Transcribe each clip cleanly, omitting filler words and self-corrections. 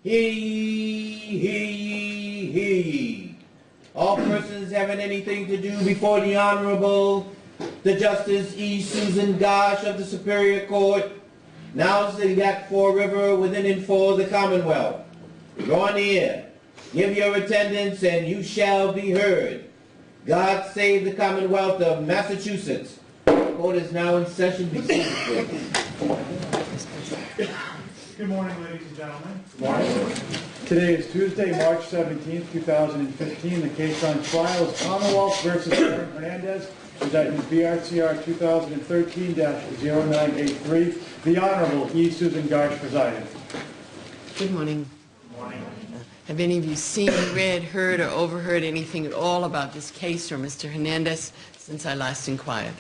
Hear ye, hear ye, hear ye. All persons having anything to do before the Honorable, the Justice E. Susan Gosh of the Superior Court, now sitting at Fall River within and for the Commonwealth. Draw near, give your attendance, and you shall be heard. God save the Commonwealth of Massachusetts. The court is now in session. Be seated, please. Good morning, ladies and gentlemen. Good morning. Today is Tuesday, March 17th, 2015. The case on trial is Commonwealth versus Hernandez, indictment BRCR 2013-0983. The Honorable E. Susan Gosh presiding. Good morning. Good morning. Have any of you seen, read, heard, or overheard anything at all about this case or Mr. Hernandez since I last inquired?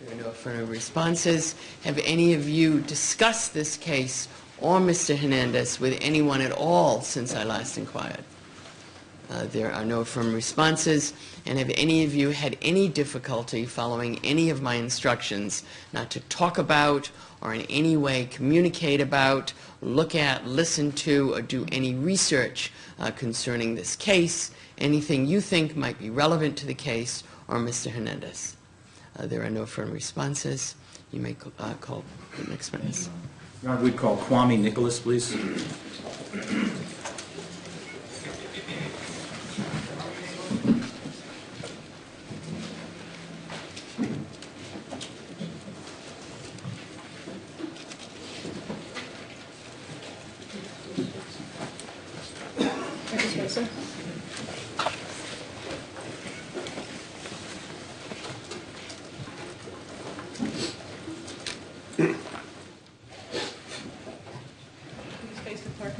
There are no affirmative responses. Have any of you discussed this case or Mr. Hernandez with anyone at all since I last inquired? There are no affirmative responses. And have any of you had any difficulty following any of my instructions not to talk about or in any way communicate about, look at, listen to, or do any research concerning this case, anything you think might be relevant to the case or Mr. Hernandez? There are no affirmative responses. You may call the next witness. Your Honor, we'd call Kwame Nicholas, please.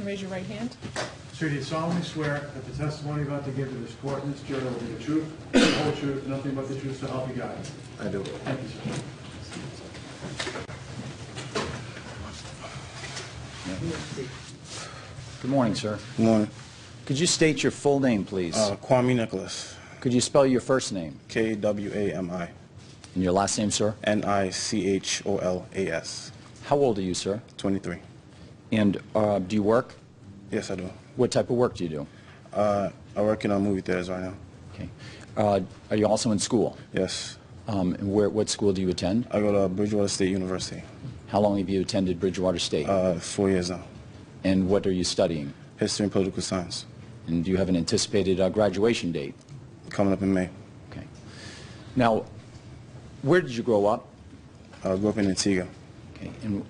Raise your right hand. Sir, do you solemnly swear that the testimony about to give to this court in this jury will be the truth, the whole truth, nothing but the truth, so help you God? I do. Thank you, sir. Good morning, sir. Good morning. Could you state your full name, please? Kwame Nicholas. Could you spell your first name? Kwami. And your last name, sir? Nicholas. How old are you, sir? 23. And do you work? Yes, I do. What type of work do you do? I work in movie theaters right now. Okay. Are you also in school? Yes. And what school do you attend? I go to Bridgewater State University. How long have you attended Bridgewater State? 4 years now. And what are you studying? History and political science. And do you have an anticipated graduation date? Coming up in May. Okay. Now, where did you grow up? I grew up in Antigua. Okay. And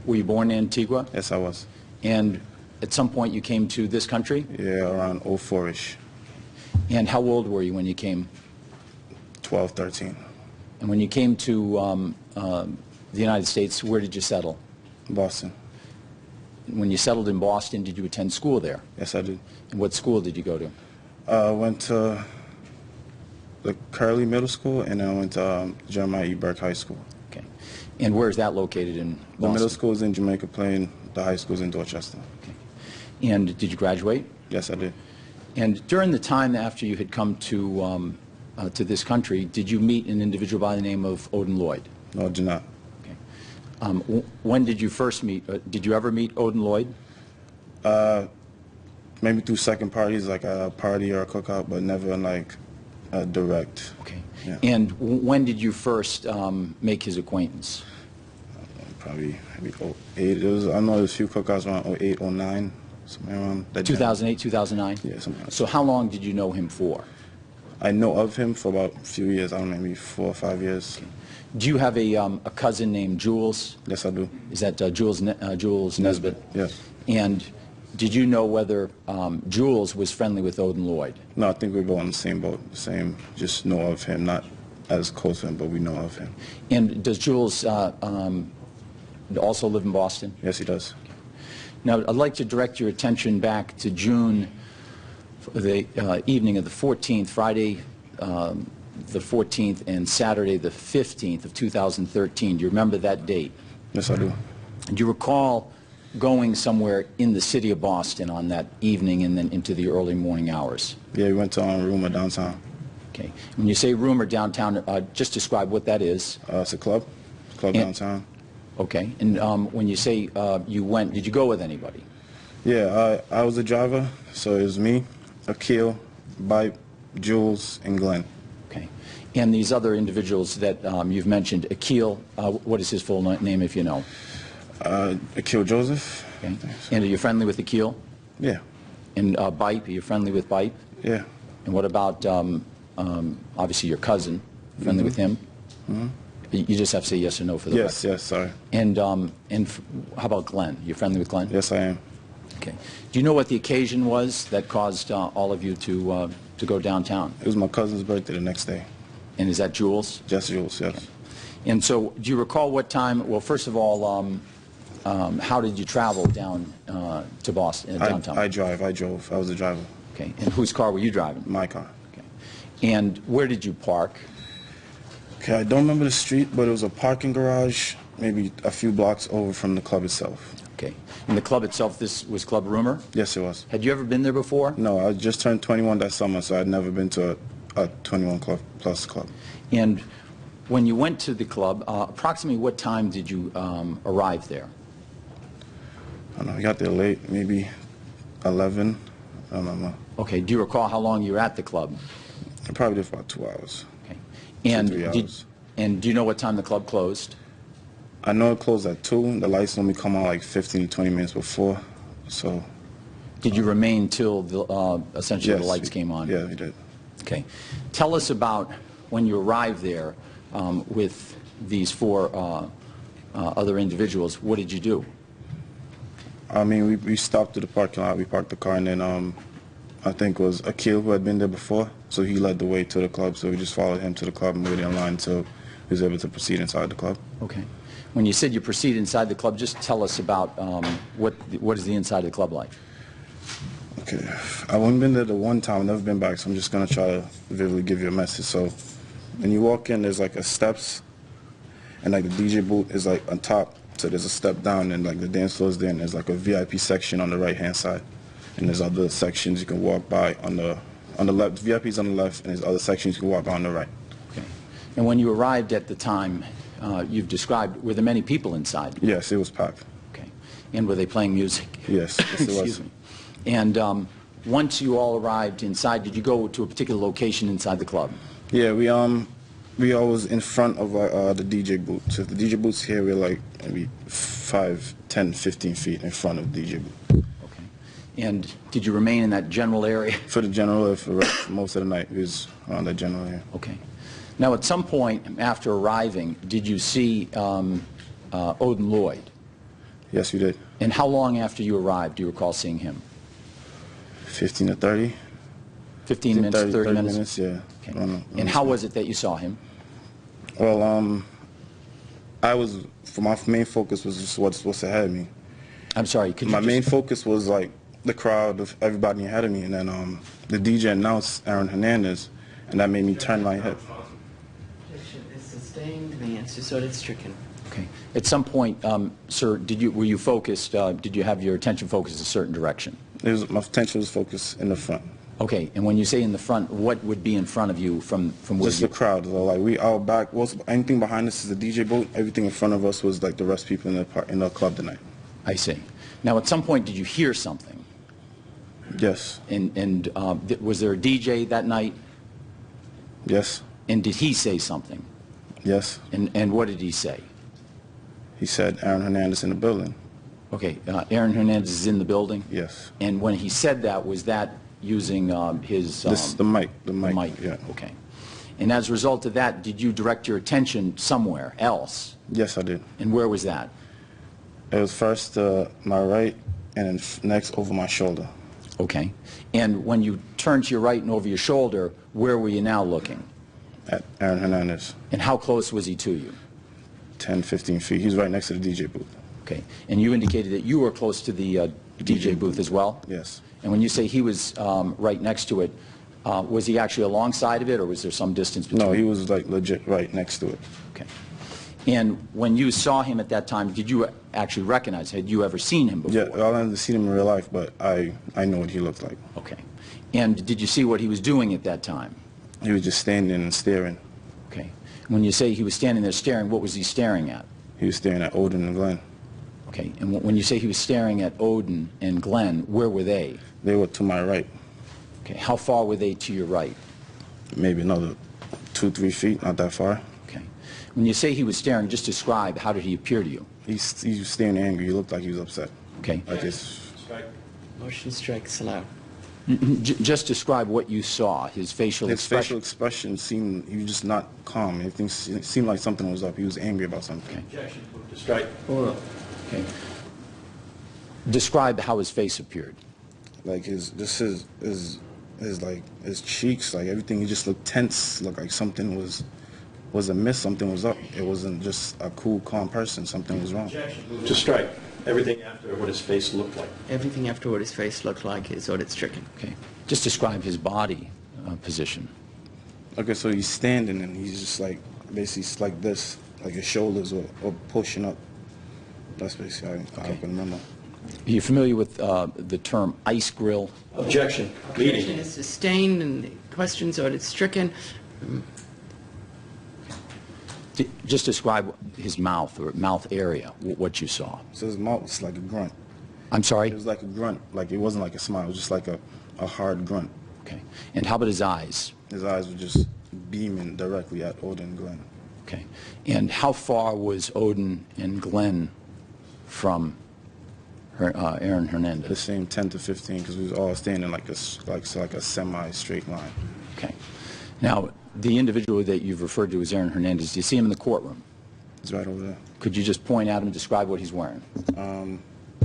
were you born in Antigua? Yes, I was. And at some point you came to this country? Yeah, around 04-ish. And how old were you when you came? 12, 13. And when you came to the United States, where did you settle? Boston. When you settled in Boston, did you attend school there? Yes, I did. And what school did you go to? I went to the Curley Middle School, and then I went to Jeremiah E. Burke High School. Okay. And where is that located in Boston? The middle school is in Jamaica Plain, the high school is in Dorchester. Okay. And did you graduate? Yes, I did. And during the time after you had come to this country, did you meet an individual by the name of Odin Lloyd? No, I did not. Okay. When did you first meet? Did you ever meet Odin Lloyd? Maybe through second parties, like a party or a cookout, but never in like a direct. Okay. Yeah. And when did you first make his acquaintance? Probably maybe 08. I know there's a few cookouts around 08, 09, somewhere around that. 2008, 2009? Yeah, something like So how long did you know him for? I know of him for about a few years. I don't know, maybe 4 or 5 years. Okay. Do you have a cousin named Jules? Yes, I do. Is that Jules Nesbitt? Yes. And did you know whether Jules was friendly with Odin Lloyd? No, I think we go on the same boat. The same, just know of him, not as close to him, but we know of him. And does Jules also live in Boston? Yes, he does. Now, I'd like to direct your attention back to June, the evening of the 14th, Friday the 14th, and Saturday the 15th of 2013. Do you remember that date? Yes, I do. Do you recall going somewhere in the city of Boston on that evening and then into the early morning hours? Yeah, we went to Rumor downtown. Okay. When you say Rumor downtown, just describe what that is. It's a club. Club downtown. Okay. And when you say you went, did you go with anybody? Yeah, I was the driver, so it was me, Akil, Bipe, Jules, and Glenn. Okay. And these other individuals that you've mentioned, Akil, what is his full name if you know? Akil Joseph. Okay. And are you friendly with Akil? Yeah, And Bipe, are you friendly with Bipe? yeah. And what about, obviously, your cousin? Friendly with him? You just have to say yes or no for the Yes, record. yes, sorry. And how about Glenn? You friendly with Glenn? Yes, I am. Okay. Do you know what the occasion was that caused all of you to go downtown? It was my cousin's birthday the next day. And is that Jules? Just Jules, yes. And so, do you recall what time? Well, first of all, how did you travel down to Boston, downtown? I drove. I was the driver. Okay. And whose car were you driving? My car. Okay. And where did you park? Okay, I don't remember the street, but it was a parking garage, maybe a few blocks over from the club itself. Okay. And the club itself, this was Club Rumor? Yes, it was. Had you ever been there before? No, I just turned 21 that summer, so I'd never been to a 21 plus club. And when you went to the club, approximately what time did you arrive there? I don't know, we got there late, maybe 11. I don't know. Okay. Do you recall how long you were at the club? I probably did for about 2 hours. Okay. And 3 hours. And do you know what time the club closed? I know it closed at 2. The lights normally come on like 15 to 20 minutes before, so... Did you remain till the, essentially the yes, lights came on? Yeah, we did. Okay. Tell us about when you arrived there with these 4 other individuals. What did you do? I mean, we stopped at the parking lot, we parked the car, and then I think it was Akil who had been there before, so he led the way to the club, so we just followed him to the club and waited in line until he was able to proceed inside the club. Okay. When you said you proceed inside the club, just tell us about what is the inside of the club like? Okay, I've only been there the one time, I've never been back, so I'm just going to try to vividly give you a message. So when you walk in, there's like a steps, and like the DJ booth is like on top, so there's a step down, and like the dance floor is there, and there's like a VIP section on the right-hand side, and there's other sections you can walk by on the left. VIP's on the left, and there's other sections you can walk by on the right. Okay. And when you arrived at the time you've described, were there many people inside? Yes, it was packed. Okay. And were they playing music? Yes, yes it was. Excuse me. And once you all arrived inside, did you go to a particular location inside the club? Yeah, we all was in front of the DJ booth. So if the DJ booth's here, we're like maybe 5, 10, 15 feet in front of the DJ booth. Okay. And did you remain in that general area? For the general, for most of the night, we was around that general area. Okay. Now, at some point after arriving, did you see Odin Lloyd? Yes, we did. And how long after you arrived do you recall seeing him? 15 to 30. 15 minutes, 30 minutes? Yeah. Okay. And how was it that you saw him? Well, my main focus was just what's ahead of me. I'm sorry, could you My main focus was like the crowd of everybody ahead of me, and then the DJ announced Aaron Hernandez, and that made me turn my head. Is sustained, the answer sort of stricken. Okay. At some point, sir, were you focused, did you have your attention focused a certain direction? My attention was focused in the front. Okay, and when you say in the front, what would be in front of you from where Just the crowd. So like our back, anything behind us is the DJ booth. Everything in front of us was like the rest of people in the club tonight. I see. Now, at some point, did you hear something? Yes. And was there a DJ that night? Yes. And did he say something? Yes. And what did he say? He said Aaron Hernandez in the building. Okay, Aaron Hernandez is in the building? Yes. And when he said that, was that using his... the mic. The mic. Yeah. Okay. And as a result of that, did you direct your attention somewhere else? Yes, I did. And where was that? It was first to my right, and then next over my shoulder. Okay. And when you turned to your right and over your shoulder, where were you now looking? At Aaron Hernandez. And how close was he to you? 10, 15 feet. He was right next to the DJ booth. Okay. And you indicated that you were close to the DJ booth as well? Yes. And when you say he was right next to it, was he actually alongside of it, or was there some distance between? No, he was like legit right next to it. Okay. And when you saw him at that time, did you actually recognize him? Had you ever seen him before? Yeah, I've never seen him in real life, but I know what he looked like. Okay. And did you see what he was doing at that time? He was just standing and staring. Okay. When you say he was standing there staring, what was he staring at? He was staring at Odin and Glenn. Okay, and when you say he was staring at Odin and Glenn, where were they? They were to my right, Okay, how far were they to your right? maybe another 2-3 feet, not that far. Okay. When you say he was staring, just describe, how did he appear to you? He was staring angry. He looked like he was upset. Okay. Like it's, Motion strikes allowed. Just describe what you saw, his facial his expression. facial expression seemed, he was just not calm. Everything seemed like something was up. He was angry about something. Okay. Objection, move to strike. Okay. Describe how his face appeared. Like his cheeks, like everything, he just looked tense. Looked like something was amiss, something was up. It wasn't just a cool, calm person. Something was wrong. Objection, move to strike. Everything after what his face looked like. Everything after what his face looked like is ordered stricken. Okay. Just describe his body position. Okay, so he's standing and he's just like, basically like this, like his shoulders are pushing up. That's basically how I can remember. Are you familiar with the term ice grill? Objection, Objection leading. is sustained and the question's ordered stricken. Just describe his mouth or mouth area, what you saw. So his mouth was like a grunt. I'm sorry? It was like a grunt. Like it wasn't like a smile. It was just like a hard grunt. Okay. And how about his eyes? His eyes were just beaming directly at Odin and Glenn. Okay. And how far was Odin and Glenn from Aaron The Hernandez? same 10 to 15 because we was all standing like a semi-straight line. Okay. Now, the individual that you've referred to as Aaron Hernandez, do you see him in the courtroom? It's right over there. Could you just point at him and describe what he's wearing?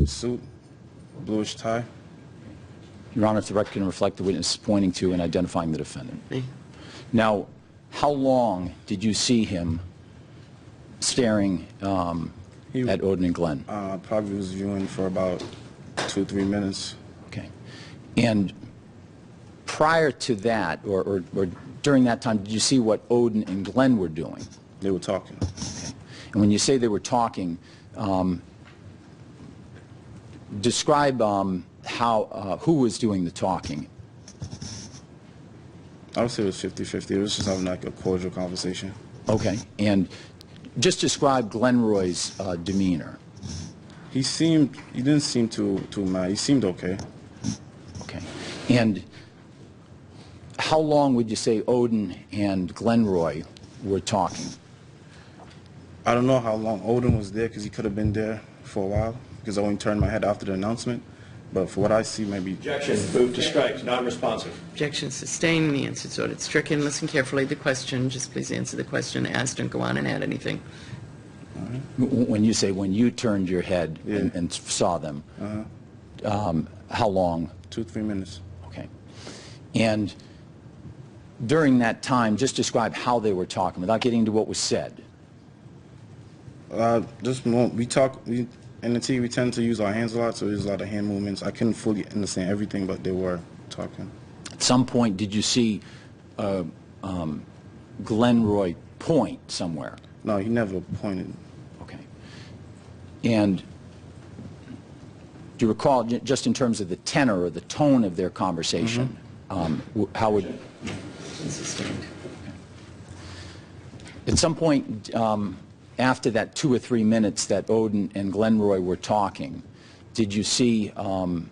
Suit, bluish tie. Your Honor, if the record can reflect the witness pointing to and identifying the defendant. Me. Now, how long did you see him staring at Odin and Glenn? Probably was viewing for about 2-3 minutes. Okay. And prior to that, or during that time, did you see what Odin and Glenn were doing? They were talking. Okay. And when you say they were talking, describe who was doing the talking. I would say it was 50-50. It was just having like a cordial conversation. Okay. And just describe Glenroy's demeanor. He didn't seem too mad. He seemed okay. Okay. And how long would you say Odin and Glenroy were talking? I don't know how long Odin was there because he could have been there for a while because I only turned my head after the announcement. But for what I see, maybe... Objection, move to strike. Non-responsive. Objection sustained, the answer is ordered stricken. Listen carefully to the question. Just please answer the question asked. Don't go on and add anything. When you say when you turned your head Yeah. and saw them, how long? 2-3 minutes. Okay. And during that time, just describe how they were talking without getting into what was said. Just more, in the TV, we tend to use our hands a lot, so there's a lot of hand movements. I couldn't fully understand everything, but they were talking. At some point, did you see Glenroy point somewhere? No, he never pointed. Okay. And do you recall, just in terms of the tenor or the tone of their conversation, how would... Sustained. At some point, after that 2 or 3 minutes that Odin and Glenroy were talking, did you see Odin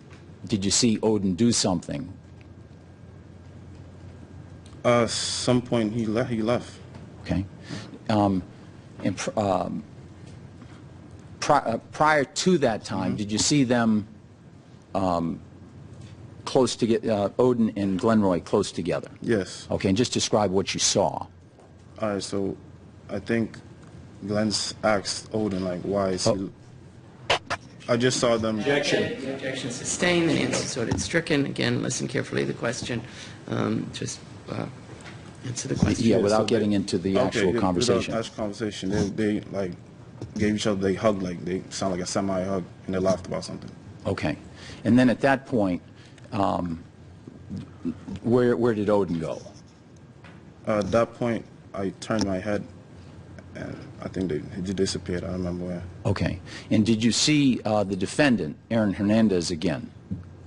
do something? Some point he left. Okay. And prior to that time, did you see them close to Odin and Glenroy close together? Yes. Okay, and just describe what you saw. All right, so I think Glenn's asked Odin, like, why is he... I just saw them... Objection. Objection sustained, the answer is ordered stricken. Again, listen carefully to the question. Just answer the question. Yeah, without getting into the actual conversation. Without actual conversation. They like, gave each other, they hugged, like, they sound like a semi-hug, and they laughed about something. Okay. And then at that point, where did Odin go? At that point, I turned my head, and I think he disappeared. I don't remember where. Okay. And did you see the defendant, Aaron Hernandez, again?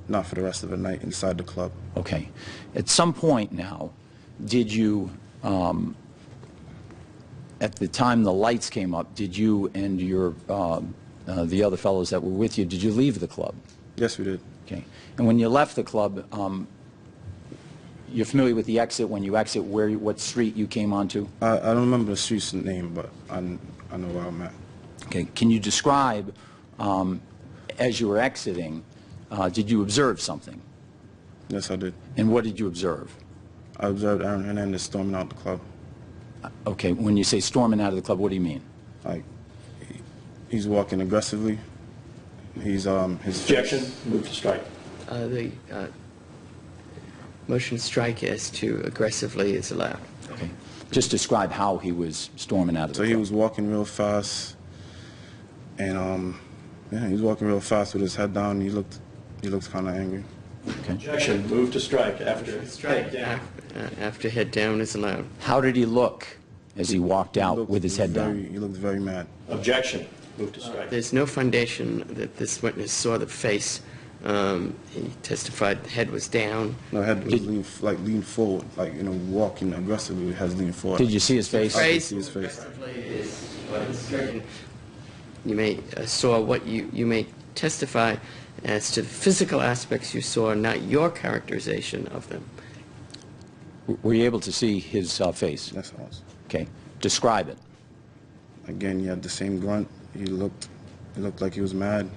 Not for the rest of the night inside the club. Okay. At some point now, did you, at the time the lights came up, did you and your the other fellows that were with you, did you leave the club? Yes, we did. Okay. And when you left the club, you're familiar with the exit, when you exit, what street you came onto? I don't remember the street's name, but I know where I'm at. Okay. Can you describe, as you were exiting, did you observe something? Yes, I did. And what did you observe? I observed Aaron Hernandez storming out the club. Okay. When you say storming out of the club, what do you mean? Like, he's walking aggressively. He's, his Objection, move to strike. The motion to strike as to aggressively is allowed. Okay. Just describe how he was storming out of the So club. he was walking real fast, and yeah, he was walking real fast with his head down. He looked kind of angry. Okay. Objection, move to strike after head down. After head down is allowed. How did he look as he walked He out looked with his head down? He looked very mad. Objection, move to strike. There's no foundation that this witness saw the face. He testified the head was down. No, head was leaned forward, walking aggressively. Has leaned forward. Did you see his face? I could see his face. You may saw what you may testify as to the physical aspects you saw, not your characterization of them. Were you able to see his face? Yes, I was. Okay. Describe it. Again, he had the same grunt. He looked like he was mad.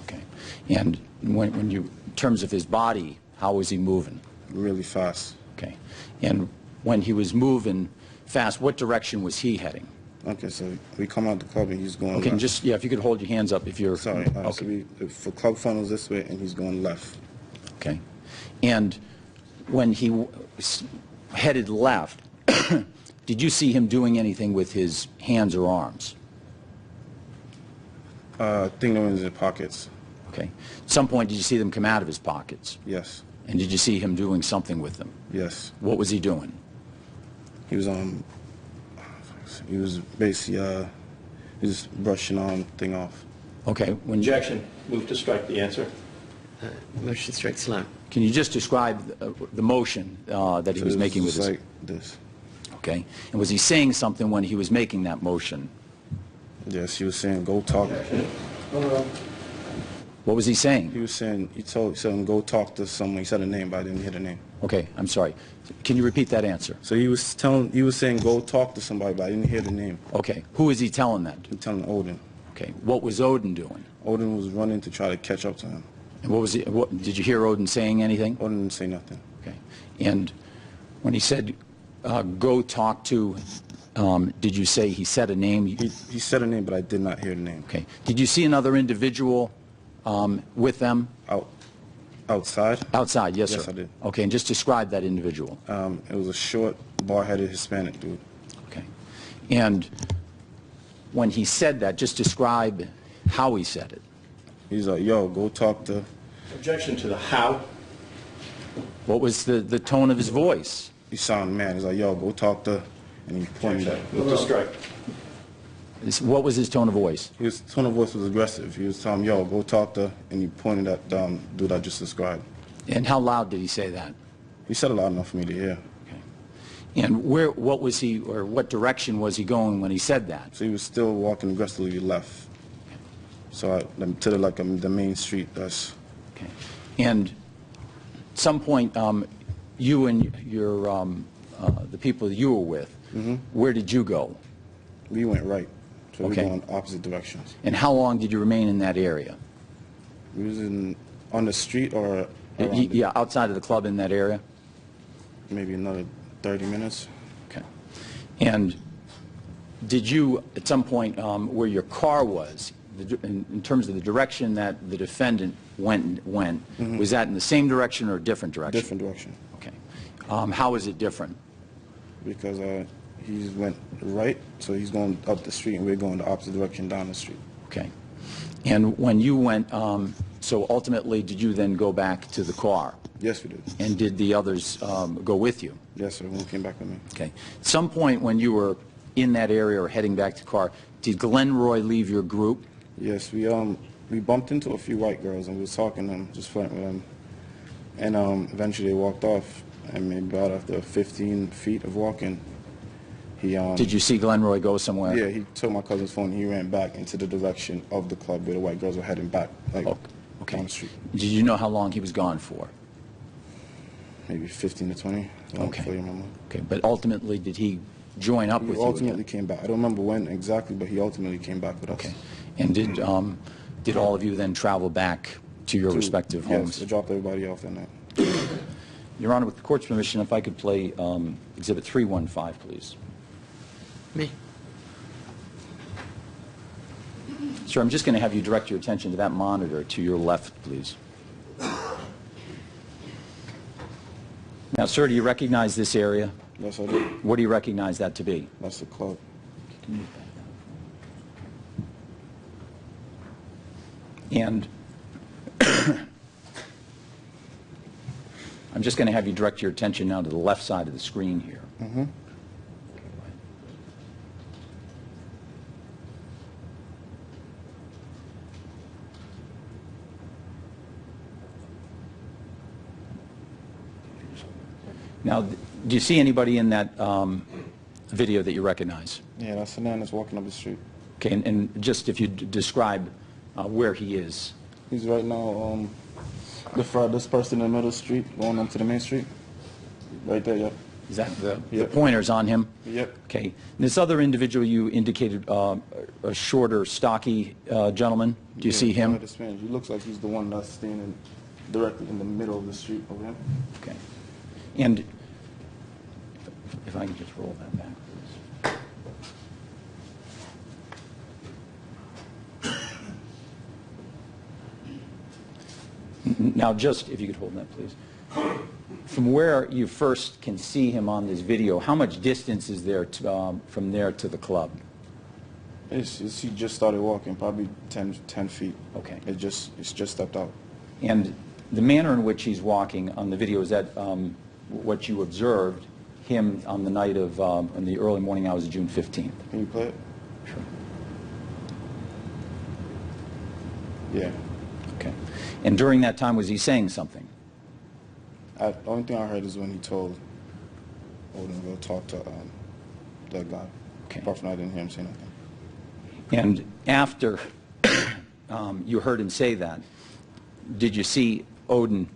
Okay. And when you, in terms of his body, how was he moving? Really fast. Okay. And when he was moving fast, what direction was he heading? Okay, so we come out the club and he's going Okay, and left. just, yeah, if you could hold your hands up if you're... Sorry. Okay. So for club funnels this way and he's going left. Okay. And when he headed left, did you see him doing anything with his hands or arms? I think they were in his pockets. Okay. At some point, did you see them come out of his pockets? Yes. And did you see him doing something with them? Yes. What was he doing? He was basically he was brushing on thing off. Okay. When you, Objection, move to strike. The answer. Motion strikes allowed. can you just describe the motion that he So was it making with just his... like this. Okay. And was he saying something when he was making that motion? Yes, he was saying go talk. What was he saying? He was saying he told him go talk to someone. He said a name, but I didn't hear the name. Okay, I'm sorry. Can you repeat that answer? So he was saying go talk to somebody, but I didn't hear the name. Okay. Who is he telling that to? He telling Odin. Okay. What was Odin doing? Odin was running to try to catch up to him. And what was he, did you hear Odin saying anything? Odin didn't say nothing. Okay. And when he said, go talk to, did you say he said a name? He said a name, but I did not hear the name. Okay. Did you see another individual with them? Outside? Outside, yes, sir. Yes, I did. Okay, and just describe that individual. It was a short, bar-headed Hispanic dude. Okay. And when he said that, just describe how he said it. He's like, yo, go talk to... Objection to the how. What was the tone of his voice? He sounded mad. He's like, yo, go talk to... And he pointed at... Move to strike. What was his tone of voice? His tone of voice was aggressive. He was telling him, yo, go talk to... And he pointed at the dude I just described. And how loud did he say that? He said it loud enough for me to hear. Okay. And what was he, or what direction was he going when he said that? So he was still walking aggressively left. So to the main street. That's... Okay. And at some point, you and your the people that you were with, where did you go? We went right. So Okay. we were going opposite directions. And how long did you remain in that area? We was on the street or around it? Yeah, outside of the club in that area? Maybe another 30 minutes. Okay. And did you, at some point, where your car was, in terms of the direction that the defendant went, was that in the same direction or a different direction? Different direction. Okay. How is it different? Because he went right, so he's going up the street, and we're going the opposite direction down the street. Okay. And when you went, so ultimately, did you then go back to the car? Yes, we did. And did the others go with you? Yes, sir. One came back with me. Okay. At some point when you were in that area or heading back to the car, did Glenroy leave your group? Yes, we bumped into a few white girls, and we was talking to them, just flirting with them. And eventually they walked off, and maybe about after 15 feet of walking, Did you see Glenroy go somewhere? Yeah, he took my cousin's phone. He ran back into the direction of the club where the white girls were heading back, like Okay. down the street. Did you know how long he was gone for? Maybe 15 to 20. I don't Okay. fully remember. Okay, but ultimately, did he join up He with you ultimately again? came back. I don't remember when exactly, but he ultimately came back with us. Okay. And did all of you then travel back to your respective homes? Yes, I dropped everybody off in that. Your Honor, with the court's permission, if I could play Exhibit 315, please. Me. Sir, I'm just going to have you direct your attention to that monitor to your left, please. Now, sir, do you recognize this area? Yes, I did. What do you recognize that to be? That's the club. And I'm just going to have you direct your attention now to the left side of the screen here. Mm-hmm. Now, do you see anybody in that video that you recognize? Yeah, that's Hernandez walking up the street. Okay, and just if you describe where he is. He's right now, the farthest person in the middle of the street, going onto the main street. Right there, yep. Is that the Yep. pointers on him? Yep. Okay. And this other individual you indicated, a shorter, stocky gentleman, do you see him? He looks like he's the one that's standing directly in the middle of the street over him. Okay. And if I can just roll that back, please. Now, just, if you could hold that, please. From where you first can see him on this video, how much distance is there from there to the club? He just started walking, probably 10 feet. Okay. It's just stepped out. And the manner in which he's walking on the video, is that what you observed him on the night of, in the early morning hours of June 15th? Can you play it? Sure. Yeah. Okay. And during that time, was he saying something? The only thing I heard is when he told Odin to go talk to that guy. Okay. Apart from that, I didn't hear him say nothing. And after you heard him say that, did you see Odin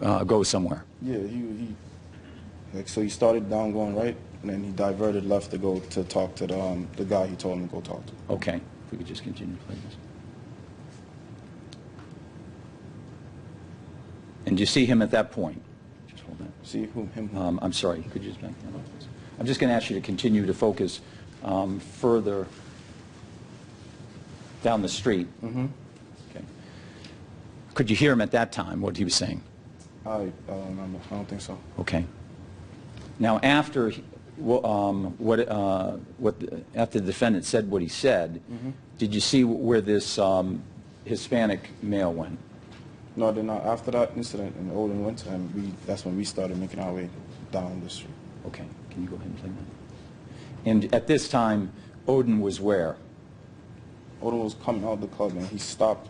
go somewhere? Yeah, so he started down going right, and then he diverted left to go to talk to the guy he told him to go talk to. Okay. If we could just continue to play this. And do you see him at that point? Just hold that. See him? I'm sorry, could you just back that up, please? I'm just going to ask you to continue to focus further down the street. Mm-hmm. Okay. Could you hear him at that time, what he was saying? I don't remember. I don't think so. Okay. Now, after after the defendant said what he said, did you see where this Hispanic male went? No, then after that incident and Odin went to him, that's when we started making our way down the street. Okay. Can you go ahead and play that? And at this time, Odin was where? Odin was coming out of the club and he stopped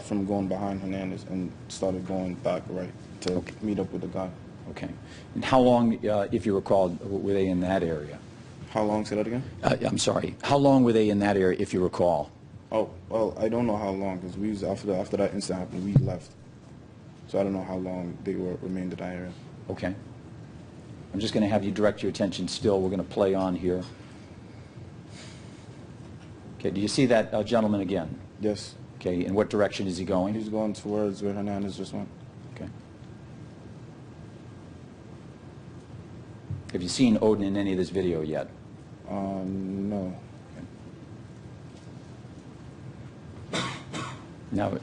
from going behind Hernandez and started going back right to meet up with the guy. Okay. And how long, if you recall, were they in that area? How long? Say that again? I'm sorry. How long were they in that area, if you recall? Oh, well, I don't know how long, because we was after that incident happened, we left. So I don't know how long they remained in that area. Okay. I'm just going to have you direct your attention still. We're going to play on here. Okay, do you see that gentleman again? Yes. Okay, in what direction is he going? He's going towards where Hernandez just went. Okay. Have you seen Odin in any of this video yet? No. Now,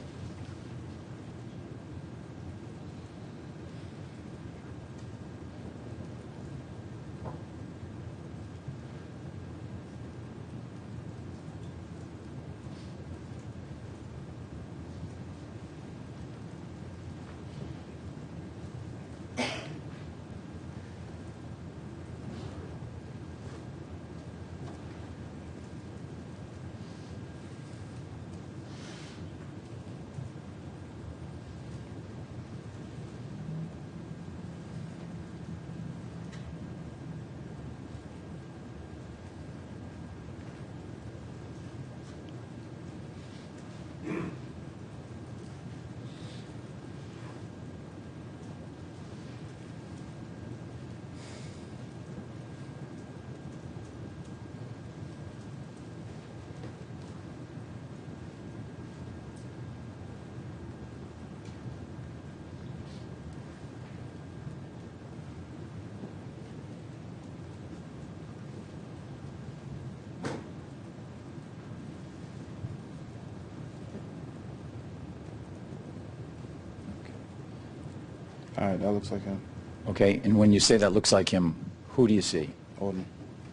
All right, that looks like him. Okay, and when you say that looks like him, who do you see? Odin.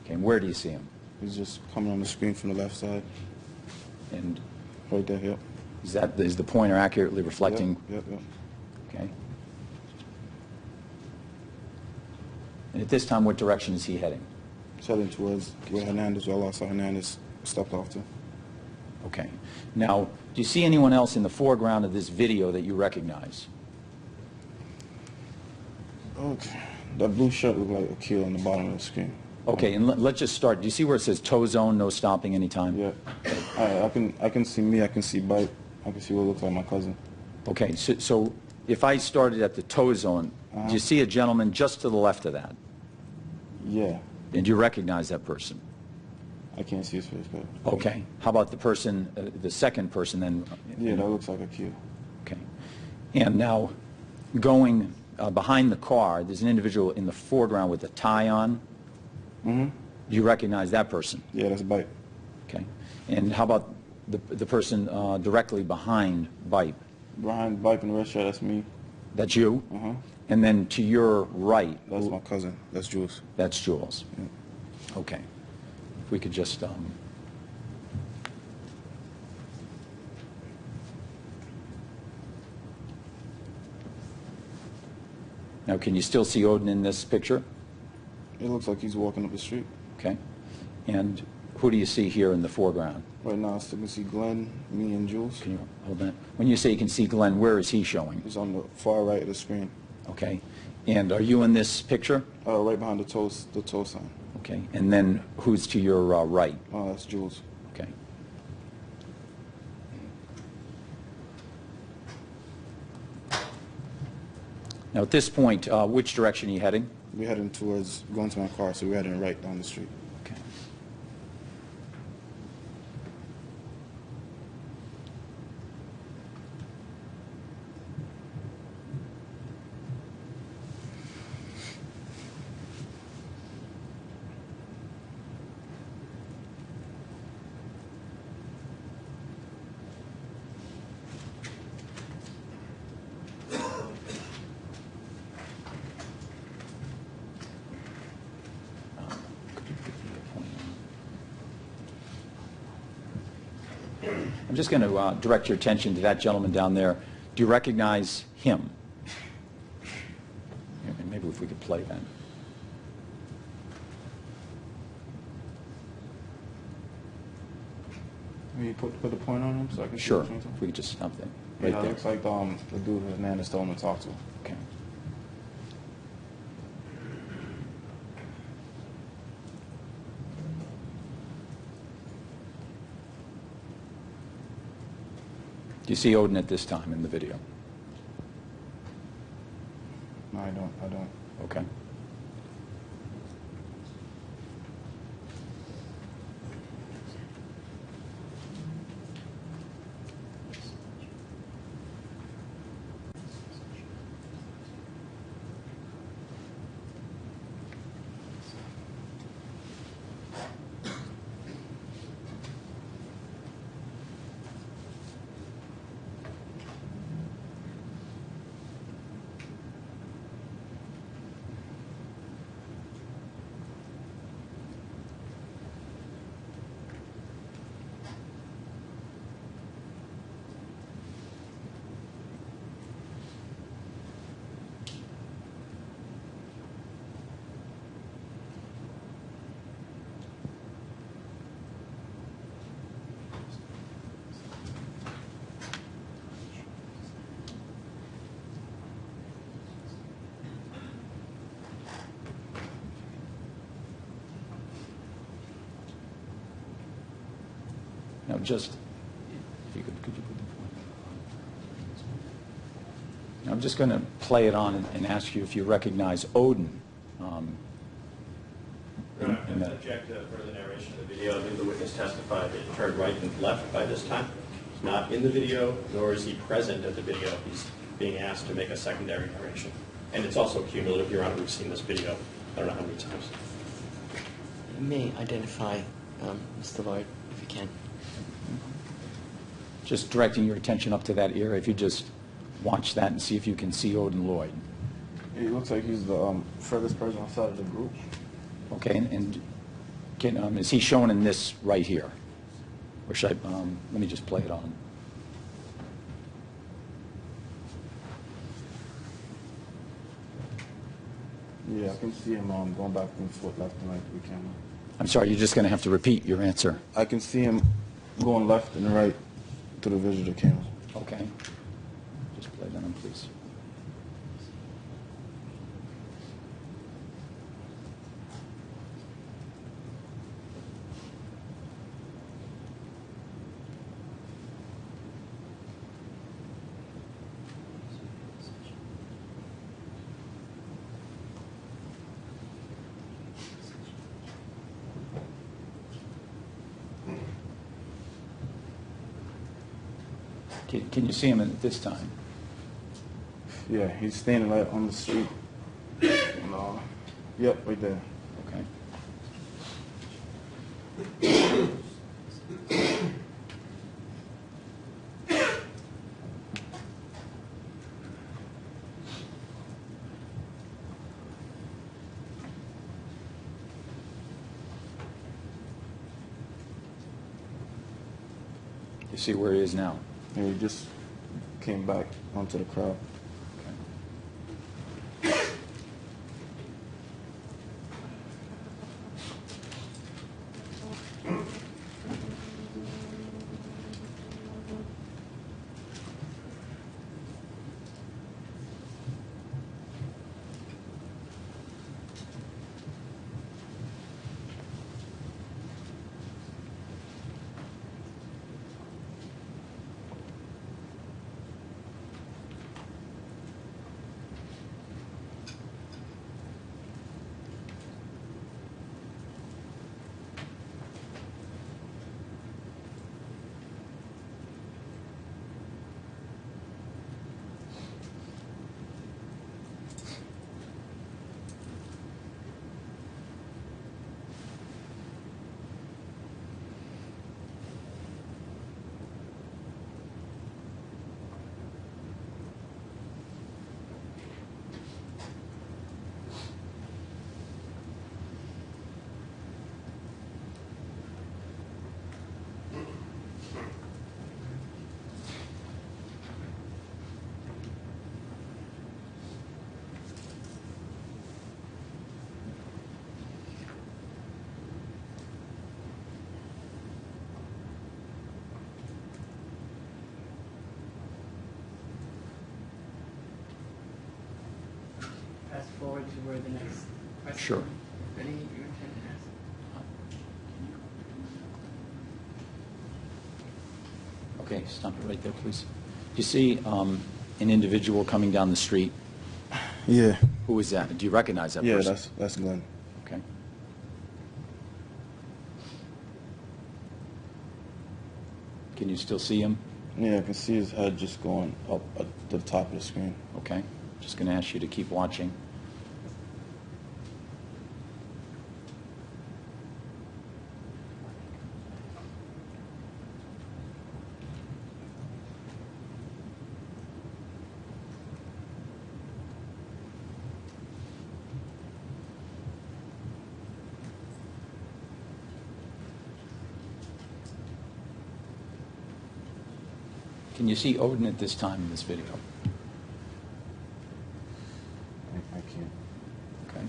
Okay, and where do you see him? He's just coming on the screen from the left side. And Right there, yep. is the pointer accurately reflecting? Yep, yep. Okay. And at this time, what direction is he heading? He's heading towards where Hernandez, well, also Hernandez stepped off to. Okay. Now, do you see anyone else in the foreground of this video that you recognize? Okay. That blue shirt looked like Akil on the bottom of the screen. Okay, and let's just start. Do you see where it says tow zone, no stopping anytime? Yeah. All right, I can see me, I can see Bite, I can see what looks like my cousin. Okay, so if I started at the tow zone, do you see a gentleman just to the left of that? Yeah. And do you recognize that person? I can't see his face, but... Okay. How about the person, the second person then? Yeah, that looks like Akil. Okay. And now, going behind the car, there's an individual in the foreground with a tie on. Mm-hmm. Do you recognize that person? Yeah, that's Bite. Okay. And how about the person directly behind Bipe? Behind Bite in the red shirt, that's me. That's you? Uh-huh. And then to your right? That's my cousin. That's Jules. That's Jules. Yeah. Okay. If we could just... Now, can you still see Odin in this picture? It looks like he's walking up the street. Okay. And who do you see here in the foreground? Right now, I still can see Glenn, me, and Jules. Can you hold that? When you say you can see Glenn, where is he showing? He's on the far right of the screen. Okay. And are you in this picture? Right behind the tow sign. Okay. And then who's to your right? That's Jules. Okay. Now, at this point, which direction are you heading? We're heading towards going to my car, so we're heading right down the street. Okay. I'm just going to direct your attention to that gentleman down there. Do you recognize him? Maybe if we could play that. Will you put the point on him so I can see Sure. which one's on? If we could just stop there. Yeah, Right that there. looks like the dude Hernandez told him to talk to. Okay. Do you see Odin at this time in the video? No, I don't. Okay. Now, just, if you could you put the point? Now, I'm just going to play it on and ask you if you recognize Odin. I object to further narration of the video. I think the witness testified that it turned right and left by this time. He's not in the video, nor is he present at the video. He's being asked to make a secondary narration. And it's also cumulative, Your Honor. We've seen this video I don't know how many times. You may identify Mr. Lloyd, if you can. Just directing your attention up to that area, if you just watch that and see if you can see Odin Lloyd. He looks like he's the furthest person outside of the group. Okay, is he shown in this right here? Or should I, let me just play it on. Yeah, I can see him going back and forth left and right to the camera. I'm sorry, you're just going to have to repeat your answer. I can see him going left and right to the visitor camera. Okay. Just play that on, please. Can you see him at this time? Yeah, he's standing right on the street. And, yep, right there. Okay. You see where he is now? And he just came back onto the crowd. Fast forward to where the next question. Sure. Ready? You intend to ask? Okay, stop it right there, please. You see an individual coming down the street? Yeah. Who is that? Do you recognize that Yeah, person? that's Glenn. Okay. Can you still see him? Yeah, I can see his head just going up at the top of the screen. Okay. Just going to ask you to keep watching. Can you see Odin at this time in this video? I can't. Okay.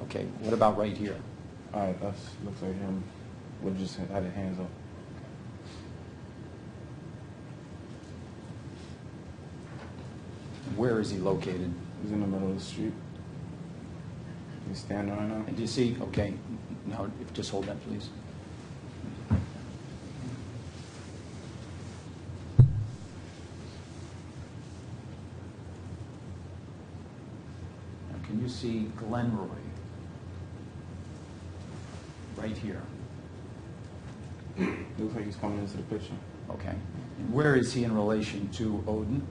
Okay, what about right here? All right, that looks like him. Would just had his hands up. Where is he located? He's in the middle of the street. He's standing right now. And do you see, okay, now just hold that, please. Now, can you see Glenroy right here? Looks like he's coming into the picture. Okay. And where is he in relation to Odin?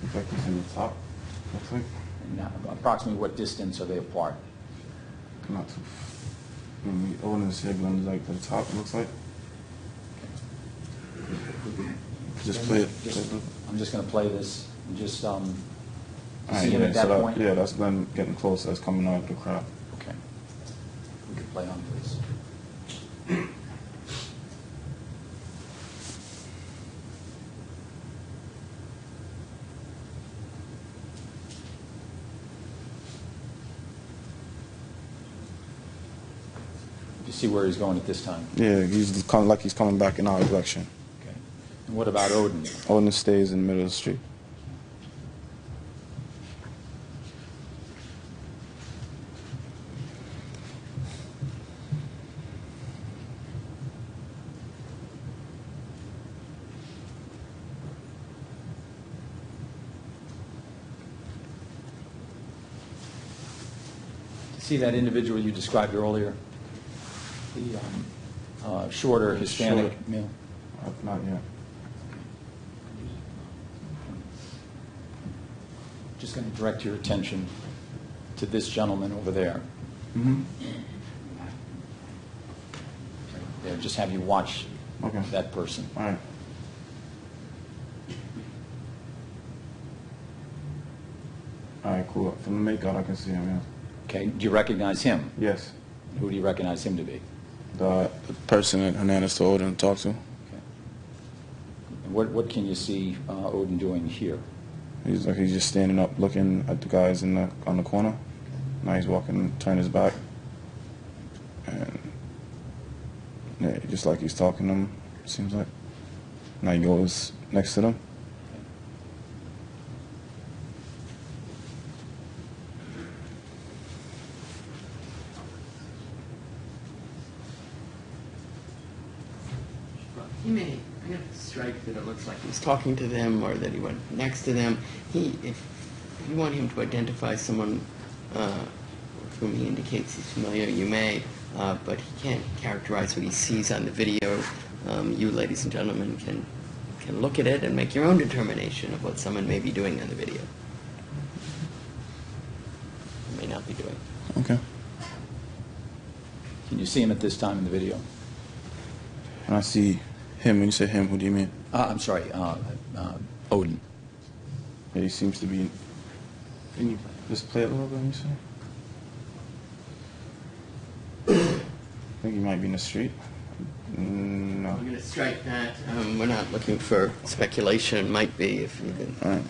Looks like he's in the top. Looks like. And approximately what distance are they apart? Not too. Odin and Glenn is like to the top. Looks like. Just play it. I'm just going to play this. And just Alright, see him yeah, at that so point? yeah, that's Glenn getting close. That's coming out of the crowd. Okay. We could play on, please. You see where he's going at this time? Yeah, he's coming back in our direction. Okay. And what about Odin? Odin stays in the middle of the street. See that individual you described earlier? The shorter Hispanic Short. male? Not yet. Just going to direct your attention to this gentleman over there. Mm-hmm. There, just have you watch Okay. that person. All right. All right, cool. From the makeout, I can see him, yeah. Okay, do you recognize him? Yes. Who do you recognize him to be? The person that Hernandez told Odin to talk to. Okay. And what can you see Odin doing here? He's just standing up looking at the guys on the corner. Now he's walking, turn his back. And yeah, just like he's talking to them, seems like. Now he goes next to them. He may, I got the strike that it looks like he's talking to them or that he went next to them. If you want him to identify someone with whom he indicates he's familiar, you may, but he can't characterize what he sees on the video. You, ladies and gentlemen, can look at it and make your own determination of what someone may be doing on the video. Or may not be doing. Okay. Can you see him at this time in the video? And I see him. When you say him, who do you mean? I'm sorry, Odin. Yeah, he seems to be. Can you just play it a little bit? Let me see. I think he might be in the street. No. I'm going to strike that. We're not looking for speculation. It might be if you can. All right.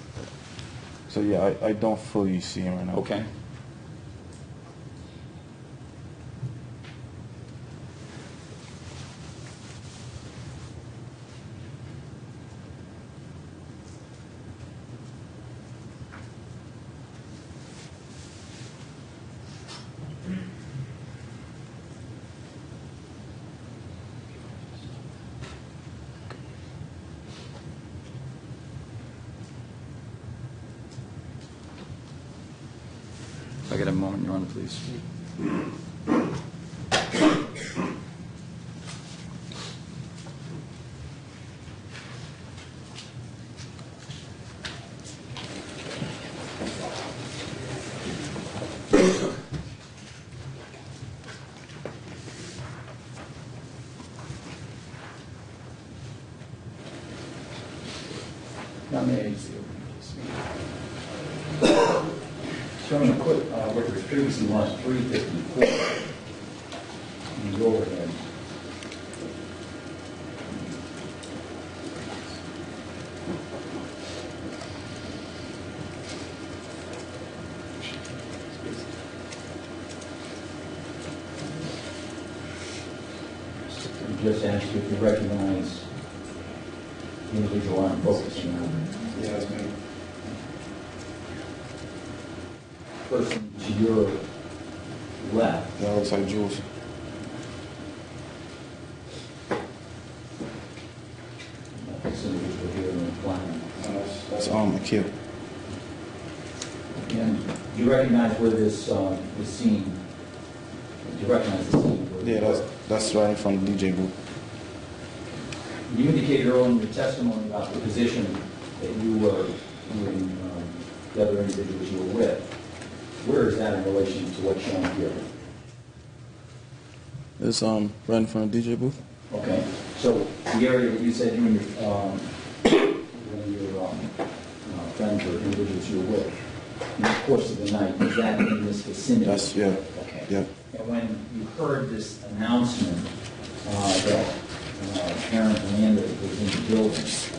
So yeah, I don't fully see him right now. Okay. If I get a moment, Your Honor, please. Now, may I see showing a quick record previously launched 354 in the overhead. Just ask you if you recognize the individual I'm focusing on. Yeah, that's me. Person to your left. That looks like Jules. This individual here in the plan. That's Akil. And do you recognize where this scene? Do you recognize the scene? Yeah, that's right in front of the DJ booth. You indicated earlier in your testimony about the position that you and the other individuals you were with. Where is that in relation to what's shown here? It's right in front of the DJ booth. Okay, so the area that you said you and your friends or individuals you were with in the course of the night, was that in this vicinity? That's, yeah. Okay. Yeah. And when you heard this announcement that Aaron Hernandez was in the building, is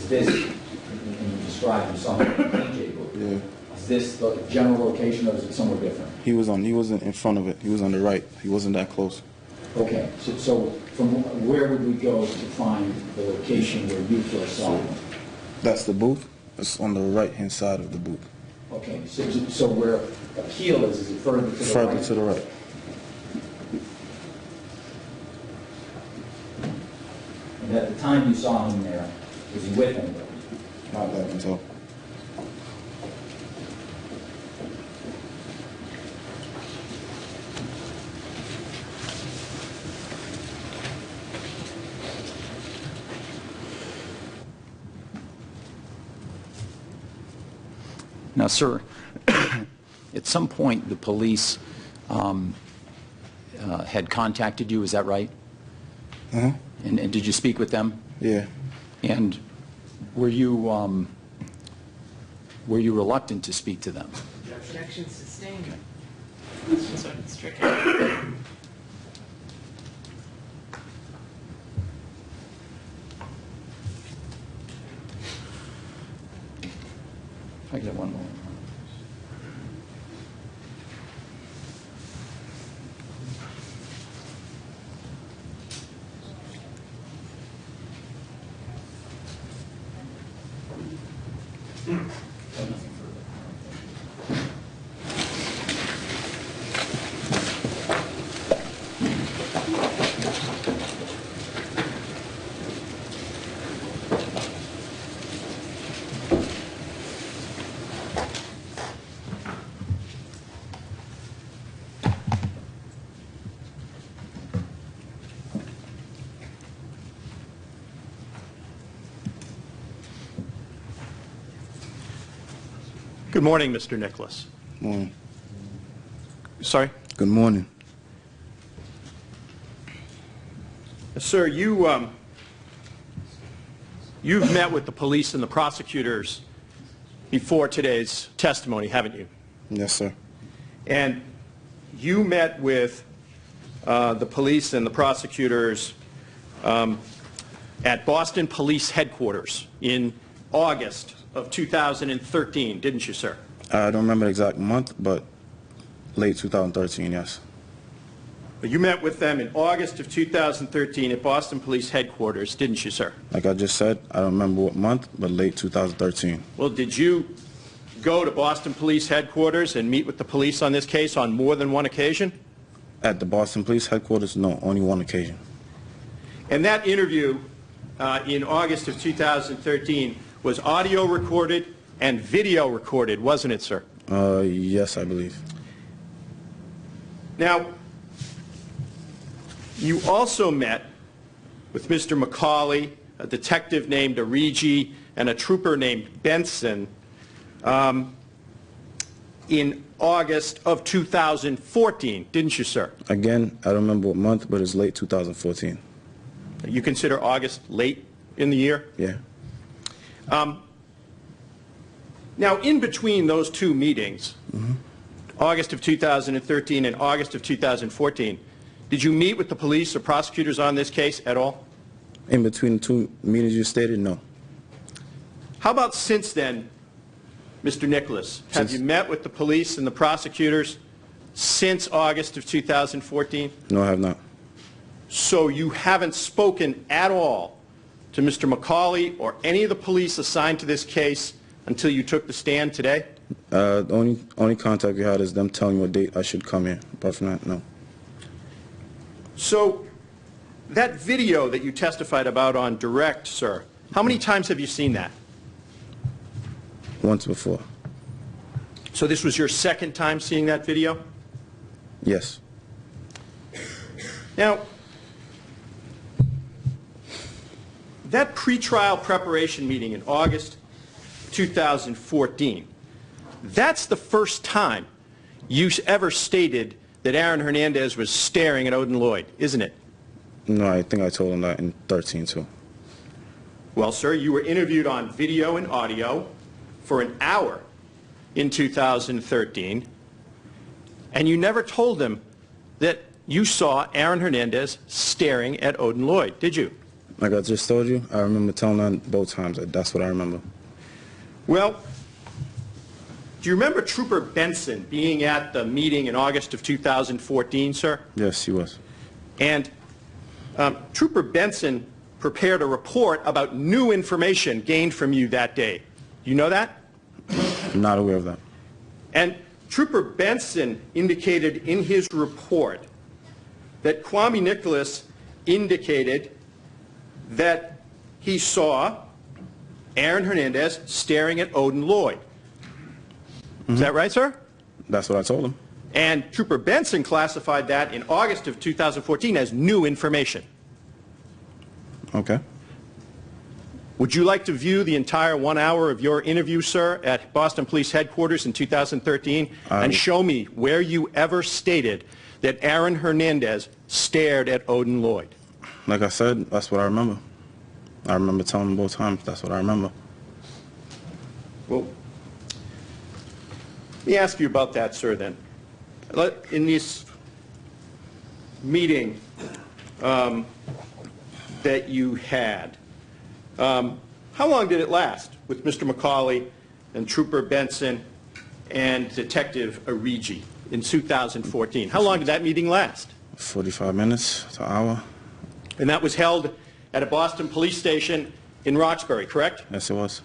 this, and you described, you saw him in the DJ booth, Yeah. is this the general location or is it somewhere different? He wasn't in front of it. He was on the right. He wasn't that close. Okay, so from where would we go to find the location where you first saw him? That's the booth. It's on the right-hand side of the booth. Okay, so where Akil is it further to the right? Further to the right. And at the time you saw him there, was he with anybody? Not that I can tell. Now, sir, at some point the police had contacted you, is that right? Uh-huh. And did you speak with them? Yeah. And were you reluctant to speak to them? Objection sustained. So it's stricken. If I get one more. Good morning, Mr. Nicholas. Morning. Sorry? Good morning. Sir, you've met with the police and the prosecutors before today's testimony, haven't you? Yes, sir. And you met with the police and the prosecutors at Boston Police Headquarters in August of 2013, didn't you, sir? I don't remember the exact month, but late 2013, yes. But you met with them in August of 2013 at Boston Police Headquarters, didn't you, sir? Like I just said, I don't remember what month, but late 2013. Well, did you go to Boston Police Headquarters and meet with the police on this case on more than one occasion? At the Boston Police Headquarters, no, only one occasion. And that interview in August of 2013 was audio recorded and video recorded, wasn't it, sir? Yes, I believe. Now, you also met with Mr. McCauley, a detective named Origi, and a trooper named Benson in August of 2014, didn't you, sir? Again, I don't remember what month, but it's late 2014. You consider August late in the year? Yeah. Now, in between those two meetings, August of 2013 and August of 2014, did you meet with the police or prosecutors on this case at all? In between the two meetings you stated, no. How about since then, Mr. Nicholas? Have you met with the police and the prosecutors since August of 2014? No, I have not. So you haven't spoken at all to Mr. McCauley or any of the police assigned to this case until you took the stand today? The only contact we had is them telling me what date I should come here. Apart from that, no. So that video that you testified about on direct, sir, how many times have you seen that? Once before. So this was your second time seeing that video? Yes. Now, that pretrial preparation meeting in August 2014, that's the first time you ever stated that Aaron Hernandez was staring at Odin Lloyd, isn't it? No, I think I told him that in 13 too. Well, sir, you were interviewed on video and audio for an hour in 2013, and you never told him that you saw Aaron Hernandez staring at Odin Lloyd, did you? Like I just told you, I remember telling her both times. That's what I remember. Well, do you remember Trooper Benson being at the meeting in August of 2014, sir? Yes, he was. And Trooper Benson prepared a report about new information gained from you that day. Do you know that? I'm not aware of that. And Trooper Benson indicated in his report that Kwame Nicholas indicated that he saw Aaron Hernandez staring at Odin Lloyd. Is that right, sir? That's what I told him. And Trooper Benson classified that in August of 2014 as new information. Okay. Would you like to view the entire 1 hour of your interview, sir, at Boston Police Headquarters in 2013 and show me where you ever stated that Aaron Hernandez stared at Odin Lloyd? Like I said, that's what I remember. I remember telling him both times. That's what I remember. Well, let me ask you about that, sir, then. In this meeting that you had, how long did it last with Mr. McCauley and Trooper Benson and Detective Arigi in 2014? How long did that meeting last? 45 minutes to an hour. And that was held at a Boston police station in Roxbury, correct? Yes, it was.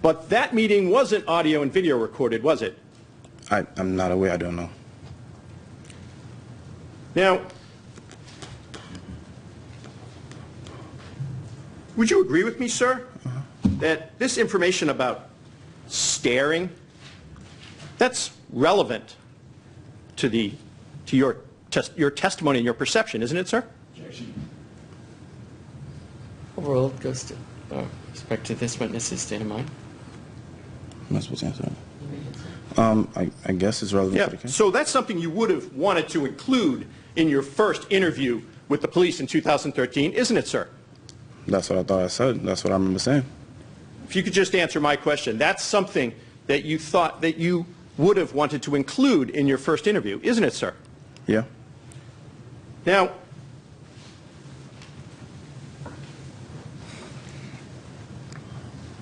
But that meeting wasn't audio and video recorded, was it? I'm not aware. I don't know. Now, would you agree with me, sir, that this information about staring, that's relevant to your testimony and your perception, isn't it, sir? Overall, it goes to respect to this witness's state of mind. I'm not supposed to answer that. I guess it's relevant to the Yeah, case. so that's something you would have wanted to include in your first interview with the police in 2013, isn't it, sir? That's what I thought I said. That's what I remember saying. If you could just answer my question, that's something that you thought that you would have wanted to include in your first interview, isn't it, sir? Yeah. Now,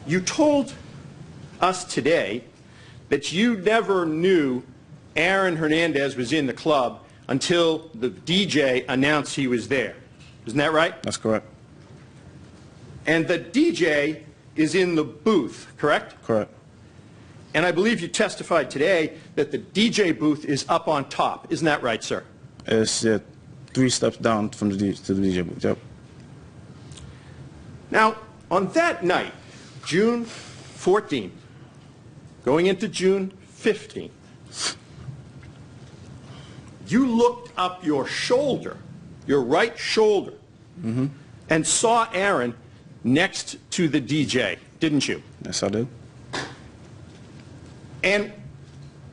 you told us today that you never knew Aaron Hernandez was in the club until the DJ announced he was there. Isn't that right? That's correct. And the DJ is in the booth, correct? Correct. And I believe you testified today that the DJ booth is up on top. Isn't that right, sir? It's 3 steps down from the DJ booth. Yep. Now, on that night, June 14th, going into June 15th, you looked up your shoulder, your right shoulder, and saw Aaron next to the DJ, didn't you? Yes, I did. And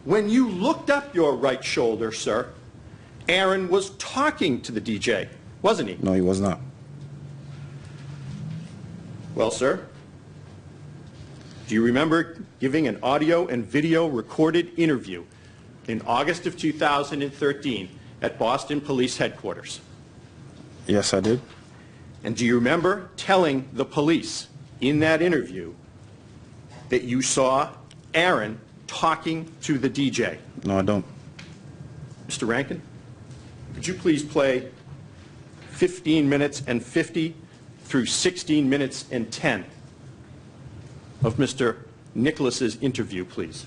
when you looked up your right shoulder, sir, Aaron was talking to the DJ, wasn't he? No, he was not. Well, sir, do you remember giving an audio and video recorded interview in August of 2013 at Boston Police Headquarters? Yes, I did. And do you remember telling the police in that interview that you saw Aaron talking to the DJ? No, I don't. Mr. Rankin, could you please play 15 minutes and 50 through 16 minutes and 10 of Mr. Nicholas's interview, please?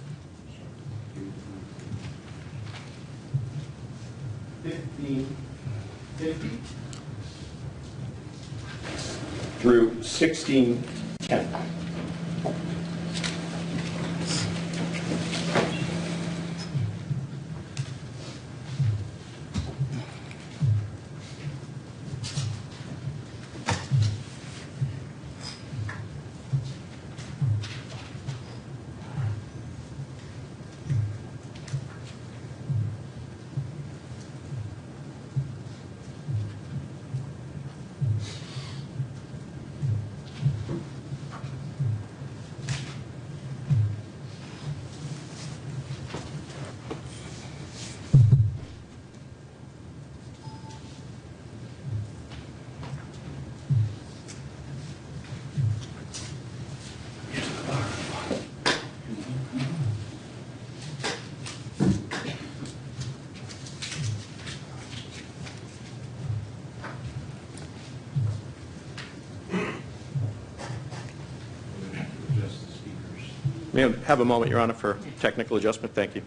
15:50 through 16:10. May I have a moment, Your Honor, for technical adjustment? Thank you.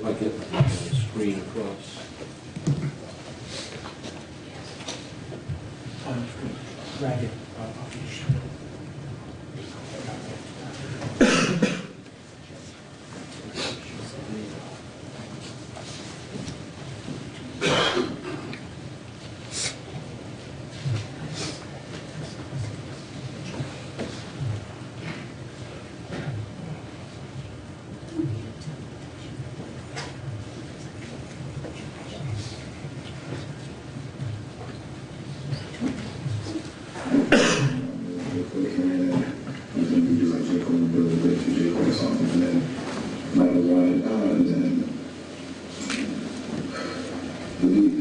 I'll get the screen across.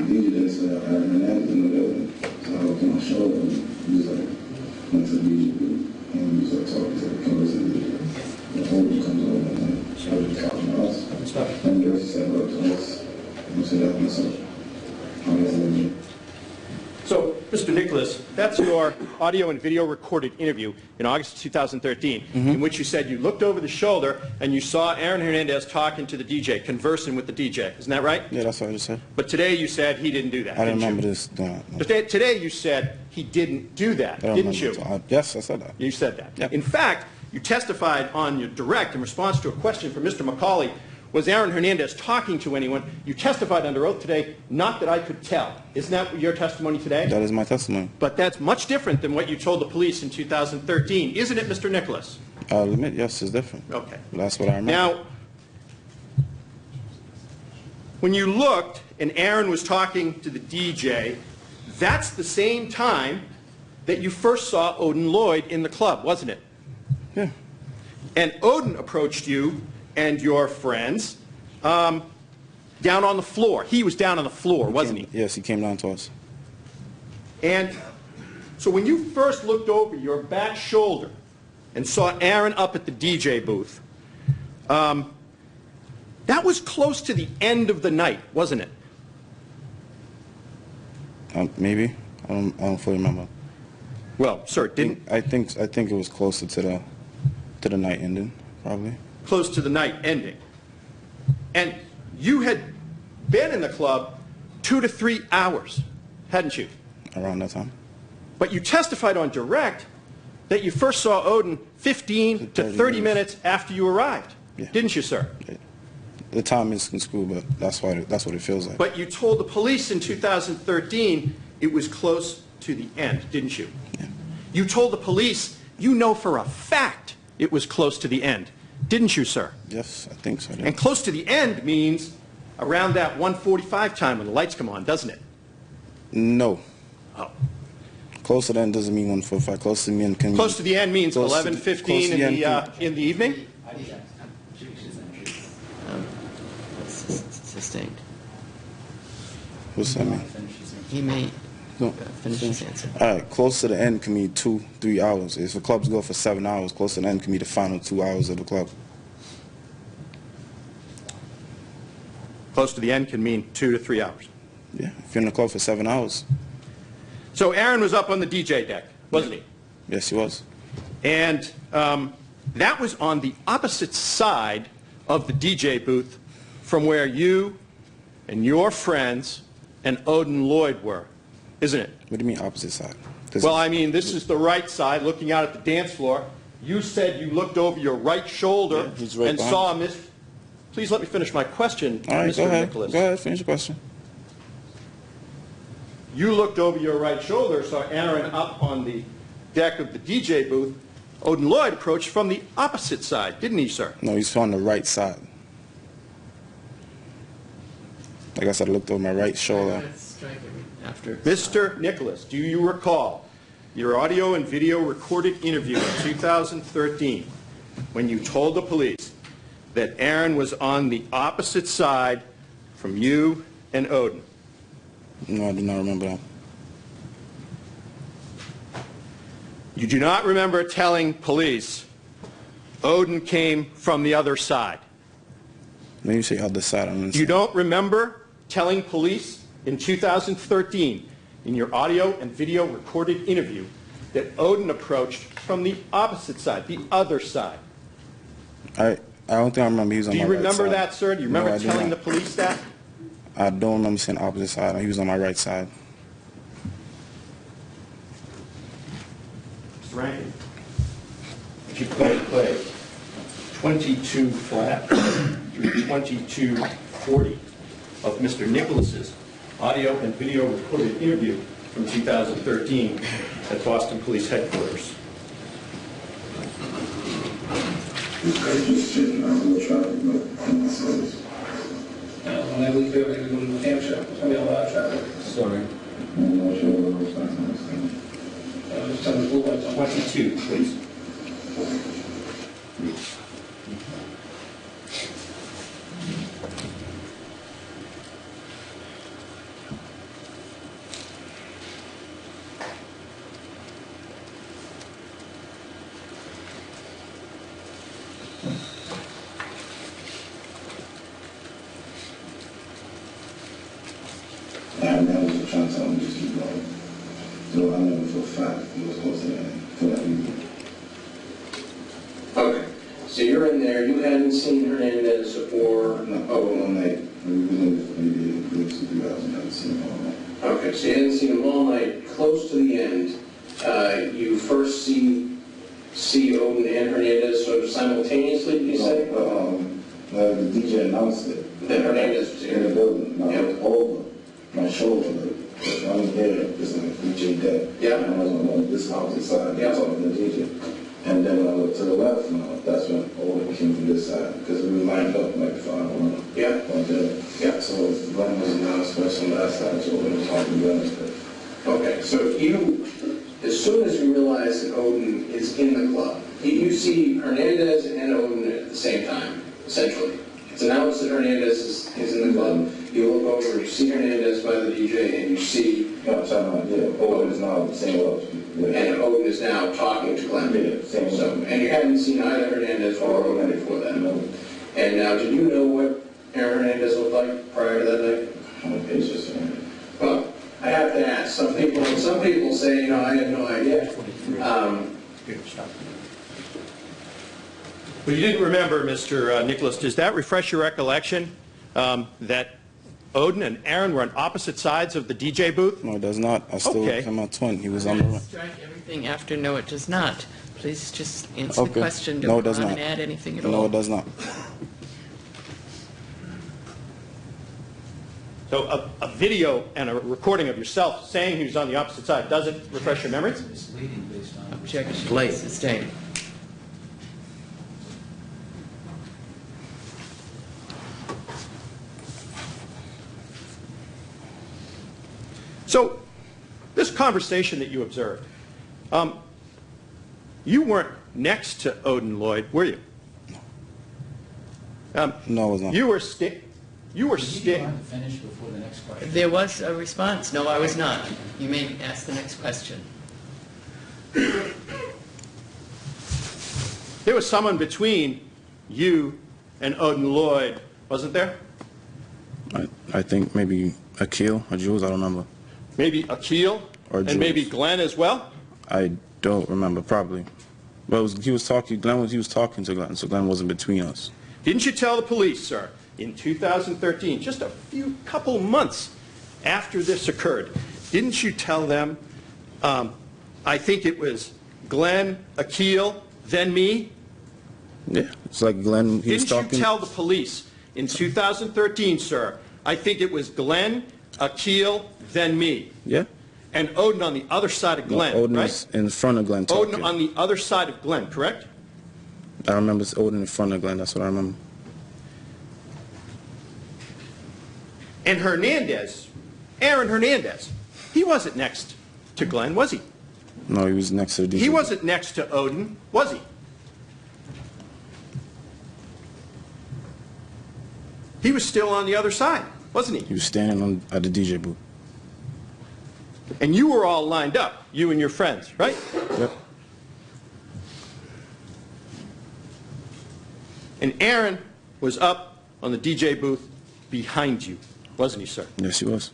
Hernandez in the building. So I was on my shoulder and he was like, went to the DJ booth and he was like talking to the cameras and the owner comes over and like, started talking to us. And the rest said, look, to us. And we said, that's myself. So, Mr. Nicholas, that's your audio and video recorded interview in August of 2013, in which you said you looked over the shoulder and you saw Aaron Hernandez talking to the DJ, conversing with the DJ. Isn't that right? Yeah, that's what I just said. But today you said he didn't do that. I didn't didn't remember you? this. No. But today you said he didn't do that, I don't didn't you? remember. Yes, I said that. You said that. Yep. In fact, you testified on your direct in response to a question from Mr. McCauley, was Aaron Hernandez talking to anyone? You testified under oath today, not that I could tell. Isn't that your testimony today? That is my testimony. But that's much different than what you told the police in 2013, isn't it, Mr. Nicholas? I'll admit, yes, it's different. Okay. That's what I remember. Now, when you looked and Aaron was talking to the DJ, that's the same time that you first saw Odin Lloyd in the club, wasn't it? Yeah. And Odin approached you and your friends down on the floor. He was down on the floor, wasn't he? Yes, he came down to us. And so when you first looked over your back shoulder and saw Aaron up at the DJ booth, that was close to the end of the night, wasn't it? Maybe. I don't fully remember. Well, sir, it didn't. I think it was closer to the night ending, probably. Close to the night ending. And you had been in the club 2 to 3 hours, hadn't you? Around that time. But you testified on direct that you first saw Odin 15 to 30 minutes after you arrived, Yeah. didn't you, sir? The time is in school, but that's what it feels like. But you told the police in 2013 it was close to the end, didn't you? Yeah. You told the police you know for a fact it was close to the end, didn't you, sir? Yes, I think so. And close to the end means around that 1:45 time when the lights come on, doesn't it? No. Oh. Close to the end doesn't mean 1:45. Close to the end can mean... Close to the end means Close to 11:15 in the evening? Sustained. What's that mean? He may No. finish his answer. All right, close to the end can mean 2-3 hours. If the clubs go for 7 hours, close to the end can be the final 2 hours of the club. Close to the end can mean 2 to 3 hours. Yeah, if you're in the club for 7 hours. So Aaron was up on the DJ deck, wasn't he? Yes, he was. And that was on the opposite side of the DJ booth from where you and your friends and Odin Lloyd were, isn't it? What do you mean opposite side? Well, I mean, this is the right side looking out at the dance floor. You said you looked over your right shoulder Yeah, he's right and behind. saw Miss... Please let me finish my question, All right, Mr. go ahead. Nicholas. Go ahead, finish your question. You looked over your right shoulder, saw Aaron up on the deck of the DJ booth, Odin Lloyd approached from the opposite side, didn't he, sir? No, he's on the right side. Like I said, I looked over my right shoulder. Let's strike it after. Mr. Nicholas, do you recall your audio and video recorded interview in 2013 when you told the police that Aaron was on the opposite side from you and Odin? No, I do not remember that. You do not remember telling police Odin came from the other side. When you say other side, I don't You don't remember telling police in 2013 in your audio and video recorded interview that Odin approached from the opposite side, the other side. I don't think I remember he was on Do my you right remember side. that, sir? Do you No, remember I do telling the not. police that? I don't remember saying opposite side. He was on my right side. Mr. Rankin, if you play 22 flat through 2240 of Mr. Nicholas's audio and video recorded interview from 2013 at Boston Police Headquarters. Just sitting out in the traffic, but in the service. When I leave here, I go to New Hampshire. It's going to be a lot of traffic. Sorry. I'm not sure what was happening. Just tell me the blue lights on. 22, please. And that was trying to tell me just keep going. So I know for a fact it was close to the end for that reason. Okay, so you're in there, you hadn't seen Hernandez or, All night. We maybe it was 2017 all night. okay, so you hadn't seen him all night, close to the end. You first see Odin and Hernandez sort of simultaneously, you say? The DJ announced it. That Hernandez was In the here. building. Now Yeah. it's over my shoulder. Like, I'm there, it's like DJ dead. Yeah. And I was on this opposite side, Yeah. talking to the DJ. And then when I looked to the left, that's when Odin came from this side. Because we lined up like 5 Yeah. on there. Yeah. So Glenn was announced first on that side, so Odin was talking to Glenn. Okay, so you, as soon as you realize that Odin is in the club, you see Hernandez and Odin at the same time, essentially. It's announced that Hernandez is in the club. You look over, you see Hernandez by the DJ, and you see, Yeah, Odin is now the same level. and Odin is now talking to Glenn. Yeah, same. So, and you hadn't seen either Hernandez or Odin before that. And now, did you know what Aaron Hernandez looked like prior to that night? It's just, Well, I have to ask. Some people say, I have no idea. Well, you didn't remember, Mr. Nicholas. Does that refresh your recollection that Odin and Aaron were on opposite sides of the DJ booth? No, it does not. I still Okay. am my twin. He was on the right. Strike everything after no, it does not. Please just answer the Okay. question. No, it Don't does go on not. and add anything at all. No, it does not. So a video and a recording of yourself saying he was on the opposite side doesn't refresh your memory? Objection Late. sustained. So this conversation that you observed, you weren't next to Odin Lloyd, were you? No, it was not. You were Finish before the next question. There was a response. No, I was not. You may ask the next question. There was someone between you and Odin Lloyd, wasn't there? I think maybe Akil or Jules, I don't remember. Maybe Akil Or and maybe Jules. Glenn as well? I don't remember, probably. But he was talking to Glenn, so Glenn wasn't between us. Didn't you tell the police, sir, in 2013, just a couple months after this occurred, didn't you tell them, I think it was Glenn, Akil, then me? Yeah, it's like Glenn, he was Didn't talking. you tell the police in 2013, sir, I think it was Glenn, Akil, then me? Yeah, and Odin on the other side of Glenn, Odin right? is in front of Glenn talking. Odin on the other side of Glenn, correct? I remember it's Odin in front of Glenn. That's what I remember. And Hernandez, Aaron Hernandez, he wasn't next to Glenn, was he? No, he was next to the DJ. He wasn't next to Odin, was he? He was still on the other side, wasn't He he? was standing at the DJ booth. And you were all lined up, you and your friends, right? Yep. And Aaron was up on the DJ booth behind you, wasn't he, sir? Yes, he was.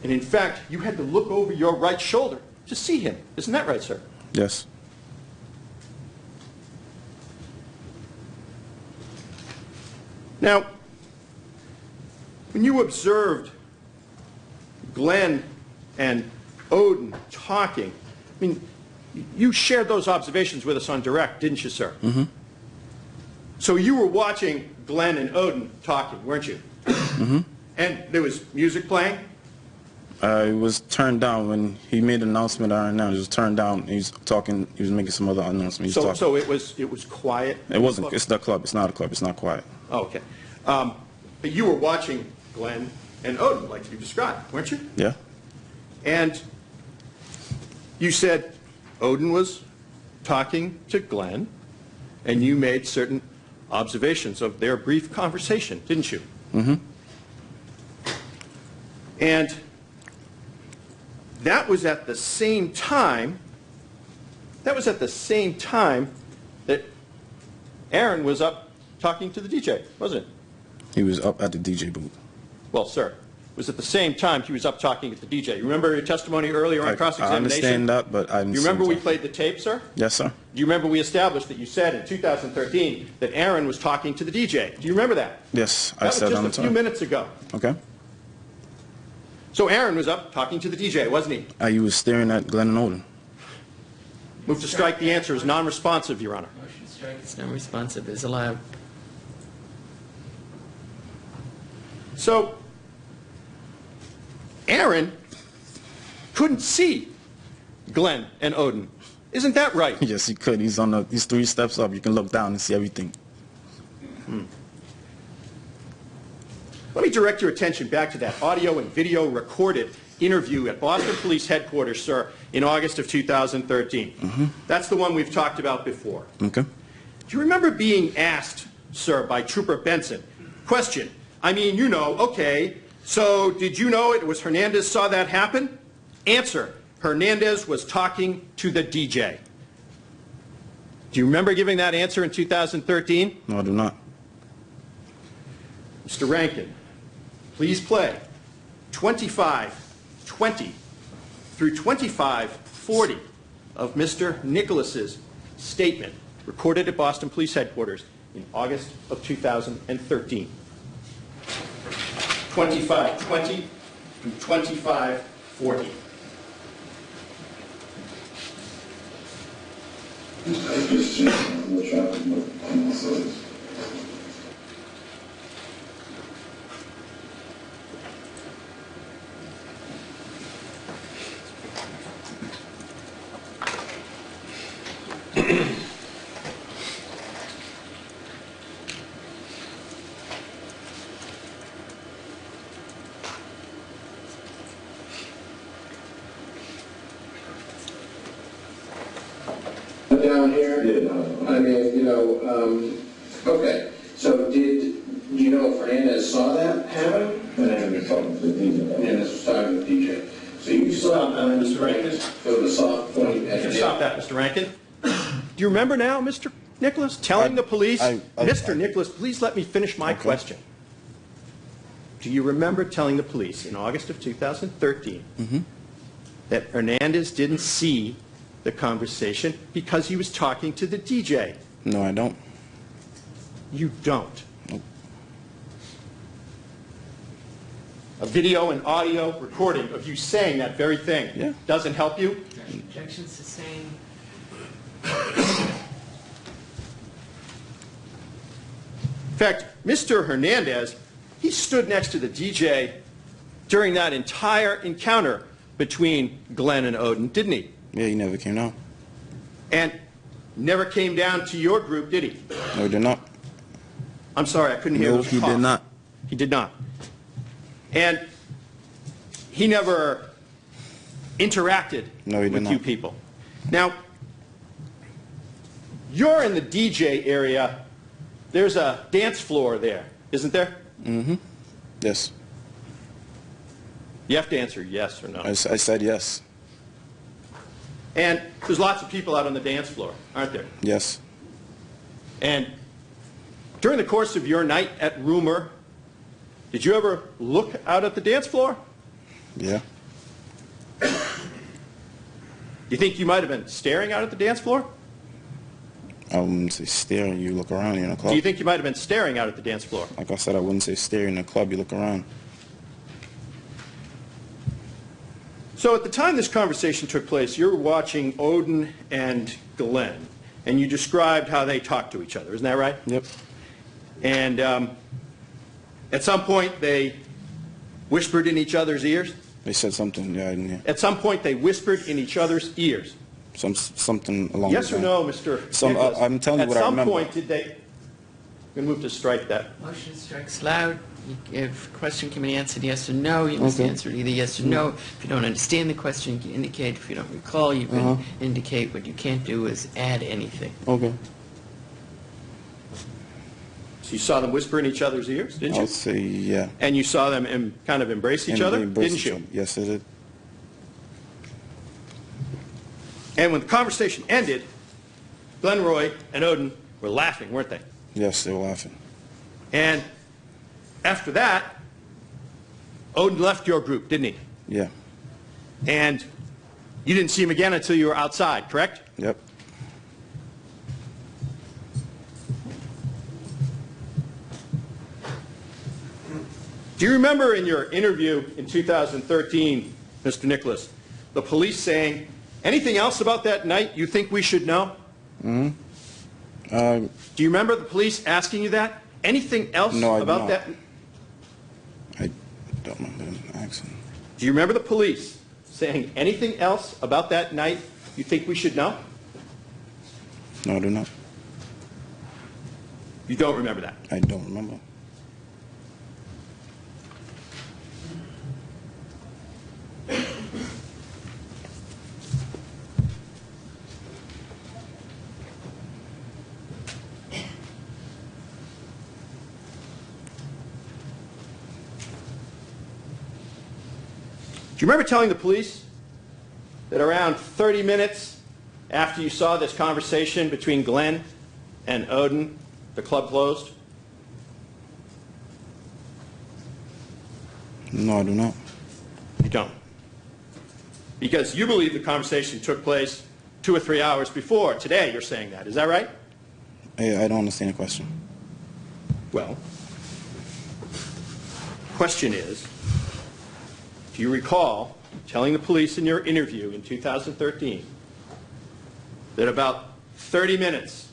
And in fact, you had to look over your right shoulder to see him. Isn't that right, sir? Yes. Now, when you observed Glenn and Odin talking, I mean, you shared those observations with us on direct, didn't you, sir? Mm-hmm. So you were watching Glenn and Odin talking, weren't you? Mm-hmm. And there was music playing? It was turned down when he made an announcement. It was turned down. He was talking. He was making some other announcement. So it was quiet? It wasn't. It's the club. It's not a club. It's not quiet. Oh, okay. But you were watching Glenn and Odin, like you described, weren't you? Yeah. And you said Odin was talking to Glenn, and you made certain observations of their brief conversation, didn't you? Mm-hmm. And that was at the same time, that Aaron was up talking to the DJ, wasn't it? He was up at the DJ booth. Well, sir, it was at the same time he was up talking at the DJ. You remember your testimony earlier on cross-examination? I understand that, but I didn't. You remember we played the tape, sir? Yes, sir. Do you remember we established that you said in 2013 that Aaron was talking to the DJ? Do you remember that? Yes, That I said was on the just a few time. minutes ago. Okay. So Aaron was up talking to the DJ, wasn't he? He was staring at Glenn and Odin. Move to strike. The answer is non-responsive, Your Honor. Motion to strike is non-responsive is allowed. So Aaron couldn't see Glenn and Odin. Isn't that right? Yes, he could. He's on he's 3 steps up. You can look down and see everything. Let me direct your attention back to that audio and video recorded interview at Boston Police Headquarters, sir, in August of 2013. Mm-hmm. That's the one we've talked about before. Okay. Do you remember being asked, sir, by Trooper Benson, question, I mean, you know, okay, so did you know it was Hernandez saw that happen? Answer, Hernandez was talking to the DJ. Do you remember giving that answer in 2013? No, I do not. Mr. Rankin, please play 25:20 through 25:40 of Mr. Nicholas's statement recorded at Boston Police Headquarters in August of 2013. 25:20 through 25:40. I just changed the traffic on my side. Down here? Yeah, I mean, you know, okay, so did you know if Hernandez saw that happen? Hernandez was talking to the DJ. Hernandez was talking to the DJ. So you saw Mr. Rankin. So the soft point at the Stop that, Mr. Rankin. Do you remember now, Mr. Nicholas, telling the police, Mr. Nicholas, please let me finish my question. Do you remember telling the police in August of 2013 that Hernandez didn't see the conversation because he was talking to the DJ? No, I don't. You don't. Nope. A video and audio recording of you saying that very thing doesn't help you? Objection sustained. In fact, Mr. Hernandez he stood next to the DJ during that entire encounter between Glenn and Odin, didn't he? Yeah, he never came down. And never came down to your group, did he? No, he did not. I'm sorry, I couldn't hear No, those he cough. did not. He did not. And he never interacted No, he did with not. you people. Now, you're in the DJ area. There's a dance floor there, isn't there? Mm-hmm. Yes. You have to answer yes or no. I said yes. And there's lots of people out on the dance floor, aren't there? Yes. And during the course of your night at Rumor, did you ever look out at the dance floor? Yeah. Do you think you might have been staring out at the dance floor? I wouldn't say staring. You look around, you're in a club. Do you think you might have been staring out at the dance floor? Like I said, I wouldn't say staring in a club. You look around. So at the time this conversation took place, you were watching Odin and Glenn, and you described how they talked to each other. Isn't that right? Yep. And at some point, they whispered in each other's ears. They said something. Yeah, I didn't hear. At some point, they whispered in each other's ears. Something along Yes the or line. no, Mr. Nicholas? I'm telling you what I remember. At some point, did they... I'm going to move to strike that. Motion strikes loud. If a question can be answered yes or no, you must answer it either yes or no. If you don't understand the question, you can indicate. If you don't recall, you can indicate. What you can't do is add anything. Okay. So you saw them whisper in each other's ears, didn't I'll you? say yeah. And you saw them kind of embrace each And other, they embraced didn't each you? other. Yes, I did. And when the conversation ended, Glenroy and Odin were laughing, weren't they? Yes, they were laughing. And after that, Odin left your group, didn't he? Yeah. And you didn't see him again until you were outside, correct? Yep. Do you remember in your interview in 2013, Mr. Nicholas, the police saying, anything else about that night you think we should know? Mm-hmm. Do you remember the police asking you that? Anything else No, I do about not. that? I don't remember them asking. Do you remember the police saying anything else about that night you think we should know? No, I do not. You don't remember that? I don't remember. Do you remember telling the police that around 30 minutes after you saw this conversation between Glenn and Odin, the club closed? No, I do not. You don't. Because you believe the conversation took place 2 or 3 hours before. Today you're saying that. Is that right? I don't understand the question. Well, question is, do you recall telling the police in your interview in 2013 that about 30 minutes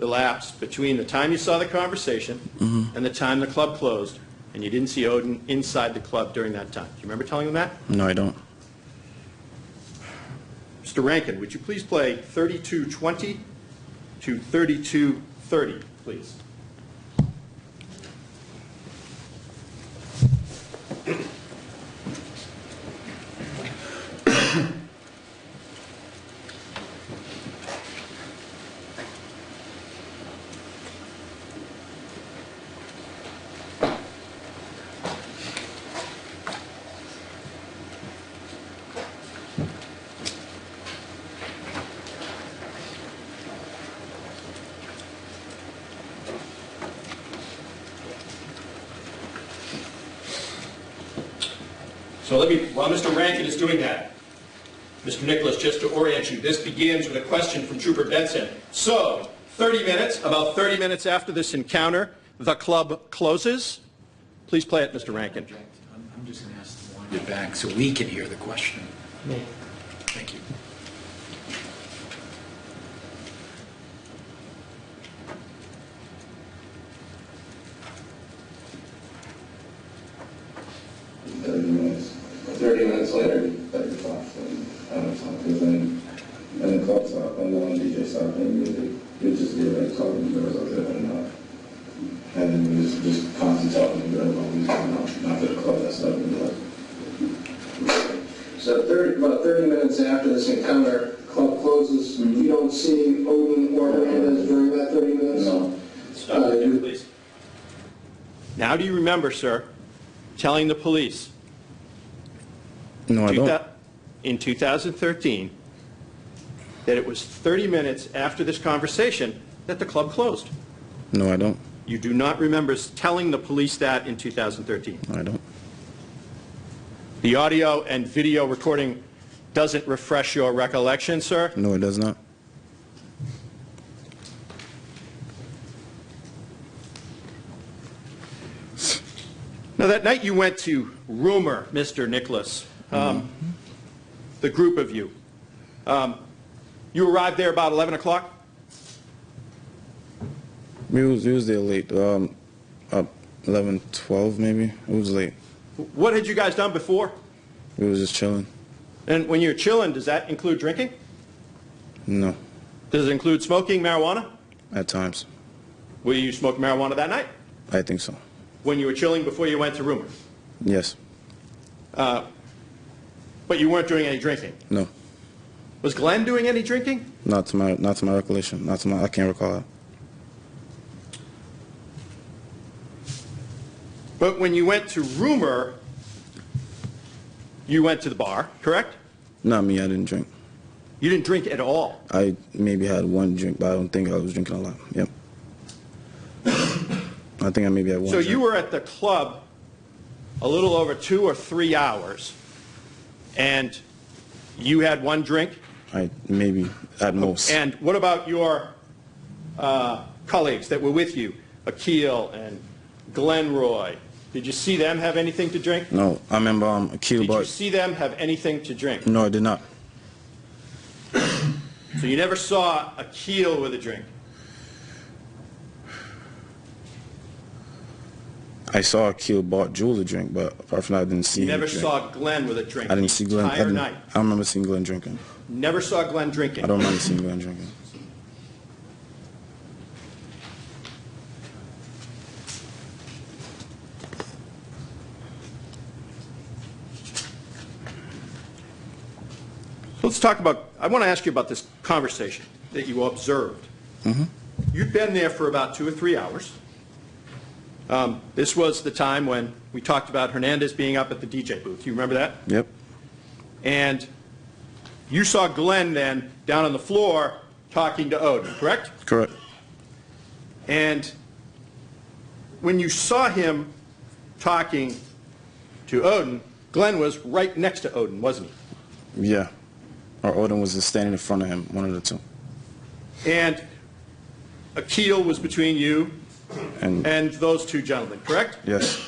elapsed between the time you saw the conversation and the time the club closed, and you didn't see Odin inside the club during that time? Do you remember telling them that? No, I don't. Mr. Rankin, would you please play 3220 to 3230, please? So while Mr. Rankin is doing that, Mr. Nicholas, just to orient you, this begins with a question from Trooper Benson. So, 30 minutes, about 30 minutes after this encounter, the club closes. Please play it, Mr. Rankin. I'm just going to ask to wind it back so we can hear the question. Thank you. 30 minutes. 30 minutes later? 35, I don't know, because then the club stopped, and then DJ stopped playing music. We just did like talking to girls out there and not. And then we just constantly talking to girls while we was going out. After the club, that stuff and like. So about 30 minutes after this encounter, club closes. You don't see Odin or Hernandez during that 30 minutes? No. Stop right there, please. Now do you remember, sir, telling the police No, I don't. in 2013 that it was 30 minutes after this conversation that the club closed? No, I don't. You do not remember telling the police that in 2013? I don't. The audio and video recording doesn't refresh your recollection, sir? No, it does not. Now, that night you went to Rumor, Mr. Nicholas, the group of you. You arrived there about 11 o'clock? We was there late, 11, 12 maybe. It was late. What had you guys done before? We was just chilling. And when you're chilling, does that include drinking? No, Does it include smoking marijuana? at times. Will you smoke marijuana that night? I think so. When you were chilling before you went to Rumor? Yes. But you weren't doing any drinking? No. Was Glenn doing any drinking? Not to my recollection. I can't recall that. But when you went to Rumor, you went to the bar, correct? Not me, I didn't drink. You didn't drink at all? I maybe had one drink, but I don't think I was drinking a lot. Yep. I think I maybe had one So drink. you were at the club a little over 2 or 3 hours, and you had one drink? I maybe at most. And what about your colleagues that were with you, Akil and Glenroy? Did you see them have anything to drink? No, I remember Akil Did you bought. see them have anything to drink? No, I did not. So you never saw Akil with a drink? I saw Akil bought Jules a drink, but apart from that, I didn't see You him never drink. saw Glenn with a drink? I didn't see Glenn. The entire night? I don't remember seeing Glenn drinking. Never saw Glenn drinking? I don't remember seeing Glenn drinking. Let's talk about, I want to ask you about this conversation that you observed. You'd been there for about 2 or 3 hours. This was the time when we talked about Hernandez being up at the DJ booth. You remember that? Yep. And you saw Glenn then down on the floor talking to Odin, correct? Correct. And when you saw him talking to Odin, Glenn was right next to Odin, wasn't he? Yeah. Or Odin was just standing in front of him, one of the two. And Akil was between you and those two gentlemen, correct? Yes.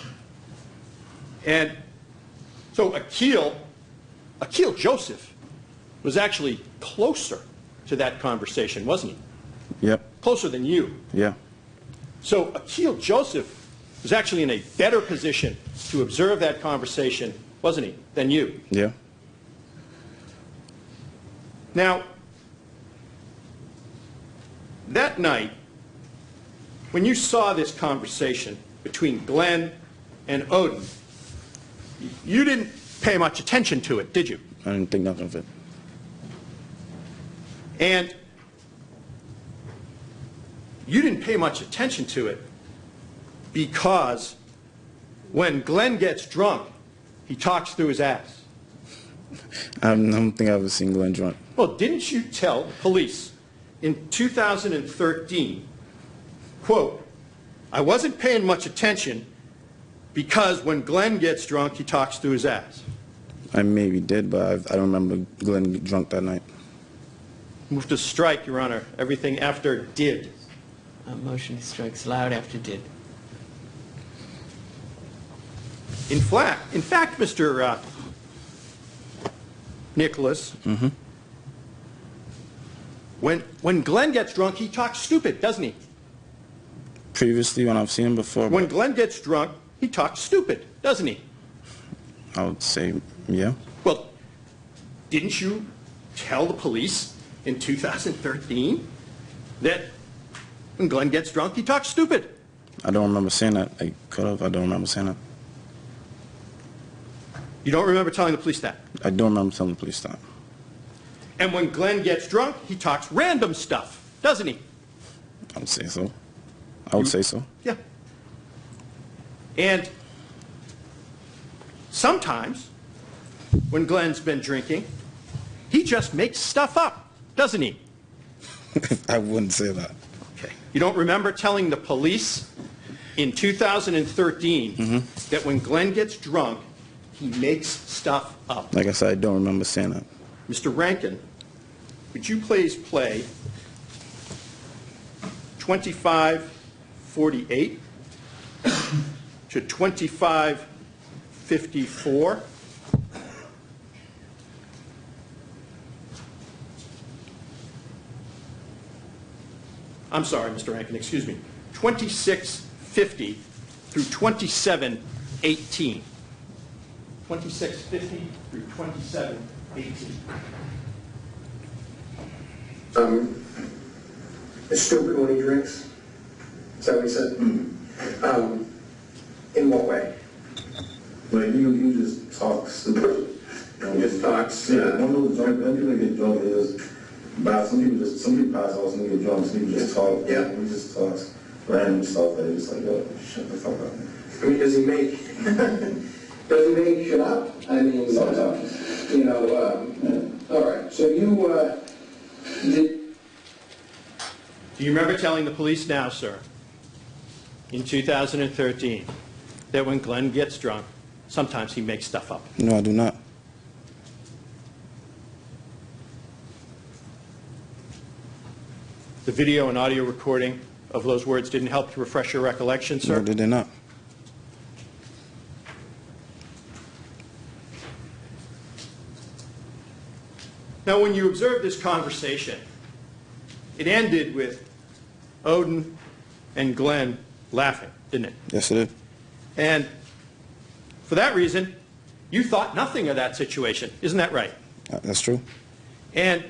And so Akil Joseph was actually closer to that conversation, wasn't he? Yep. Closer than you. Yeah. So Akil Joseph was actually in a better position to observe that conversation, wasn't he, than you? Yeah. Now, that night, when you saw this conversation between Glenn and Odin, you didn't pay much attention to it, did you? I didn't think nothing of it. And you didn't pay much attention to it because when Glenn gets drunk, he talks through his ass. I don't think I've ever seen Glenn drunk. Well, didn't you tell police in 2013, quote, I wasn't paying much attention because when Glenn gets drunk, he talks through his ass? I maybe did, but I don't remember Glenn drunk that night. Move to strike, Your Honor. Everything after did. Motion to strike's allowed after did. In fact, Mr. Nicholas, when Glenn gets drunk, he talks stupid, doesn't he? Previously, when I've seen him before, When Glenn gets drunk, he talks stupid, doesn't he? I would say, yeah. Well, didn't you tell the police in 2013 that when Glenn gets drunk, he talks stupid? I don't remember saying that. I could have. I don't remember saying that. You don't remember telling the police that? I don't remember telling the police that. And when Glenn gets drunk, he talks random stuff, doesn't he? I would say so. I would say so. Yeah. And sometimes, when Glenn's been drinking, he just makes stuff up, doesn't he? I wouldn't say that. Okay. You don't remember telling the police in 2013 that when Glenn gets drunk, he makes stuff up? Like I said, I don't remember saying that. Mr. Rankin, would you please play 2548 to 2554? I'm sorry, Mr. Rankin, excuse me. 2650 through 2718. 2650 through 2718. Is stupid when he drinks? Is that what he said? In what way? Like, you just talk stupid. Just talks. Yeah, one of those drunk, when people get drunk, it is bad. Some people pass out, some people get drunk, some people just talk. Yeah. He just talks random stuff that he's like, yo, shut the fuck up. I mean, does he make shit up? I mean, Sometimes. you know, all right. So you, did, Do you remember telling the police now, sir, in 2013, that when Glenn gets drunk, sometimes he makes stuff up? No, I do not. The video and audio recording of those words didn't help to refresh your recollection, sir? No, they did not. Now, when you observed this conversation, it ended with Odin and Glenn laughing, didn't it? Yes, it did. And for that reason, you thought nothing of that situation. Isn't that right? That's true. And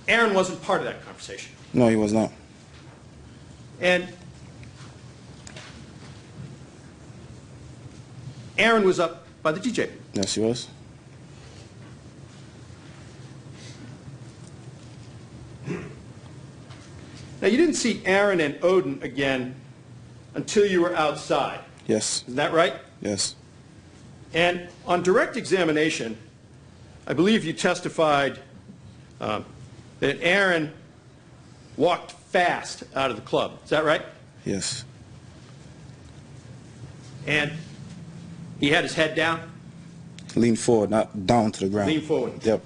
Aaron wasn't part of that conversation. No, he was not. And Aaron was up by the DJ. Yes, he was. Now, you didn't see Aaron and Odin again until you were outside. Yes. Isn't that right? Yes. And on direct examination, I believe you testified that Aaron walked fast out of the club. Is that right? Yes. And he had his head down? Lean forward, not down to the ground. Lean forward. Yep.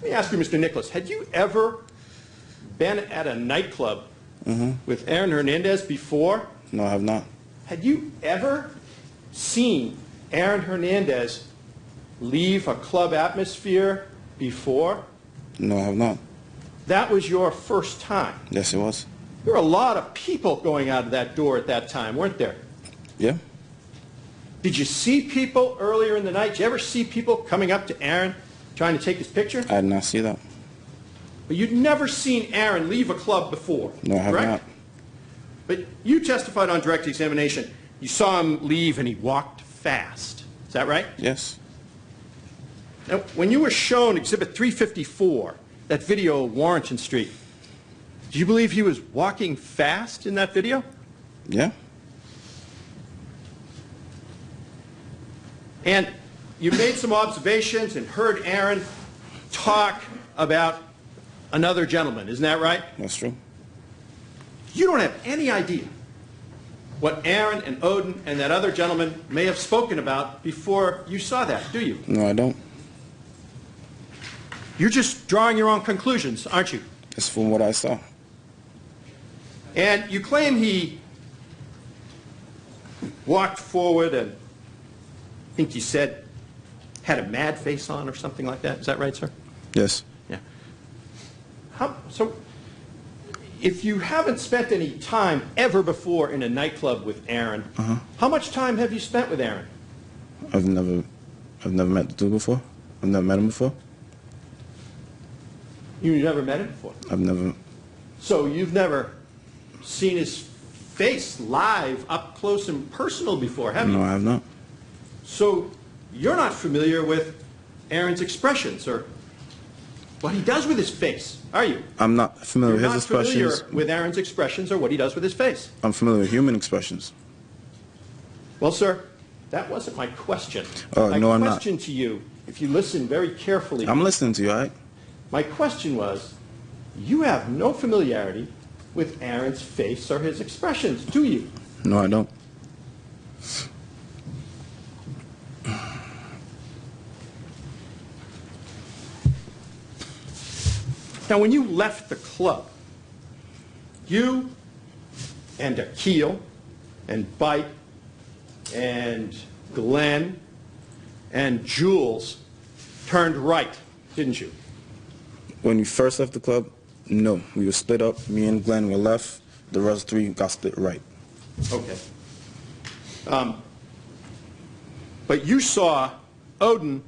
Let me ask you, Mr. Nicholas, had you ever been at a nightclub with Aaron Hernandez before? No, I have not. Had you ever seen Aaron Hernandez leave a club atmosphere before? No, I have not. That was your first time. Yes, it was. There were a lot of people going out of that door at that time, weren't there? Yeah. Did you see people earlier in the night? Did you ever see people coming up to Aaron trying to take his picture? I did not see that. But you'd never seen Aaron leave a club before, No, I have correct? not. But you testified on direct examination. You saw him leave and he walked fast. Is that right? Yes. Now, when you were shown Exhibit 354, that video of Warrington Street, do you believe he was walking fast in that video? Yeah. And you made some observations and heard Aaron talk about another gentleman. Isn't that right? That's true. You don't have any idea what Aaron and Odin and that other gentleman may have spoken about before you saw that, do you? No, I don't. You're just drawing your own conclusions, aren't you? It's from what I saw. And you claim he walked forward and I think you said had a mad face on or something like that. Is that right, sir? Yes. Yeah. So if you haven't spent any time ever before in a nightclub with Aaron, how much time have you spent with Aaron? I've never met the dude before. I've never met him before. You never met him before? I've never. So you've never seen his face live, up close and personal before, have you? No, I have not. So you're not familiar with Aaron's expressions or what he does with his face, are you? I'm not familiar You're with his not familiar expressions. with Aaron's expressions or what he does with his face. I'm familiar with human expressions. Well, sir, that wasn't my question. Oh, no, I'm My not. question to you, if you listen very carefully, I'm listening to you, all right? my question was, you have no familiarity with Aaron's face or his expressions, do you? No, I don't. Now, when you left the club, you and Akil and Bite and Glenn and Jules turned right, didn't you? When we first left the club, no. We were split up. Me and Glenn were left. The rest three got split right. Okay. But you saw Odin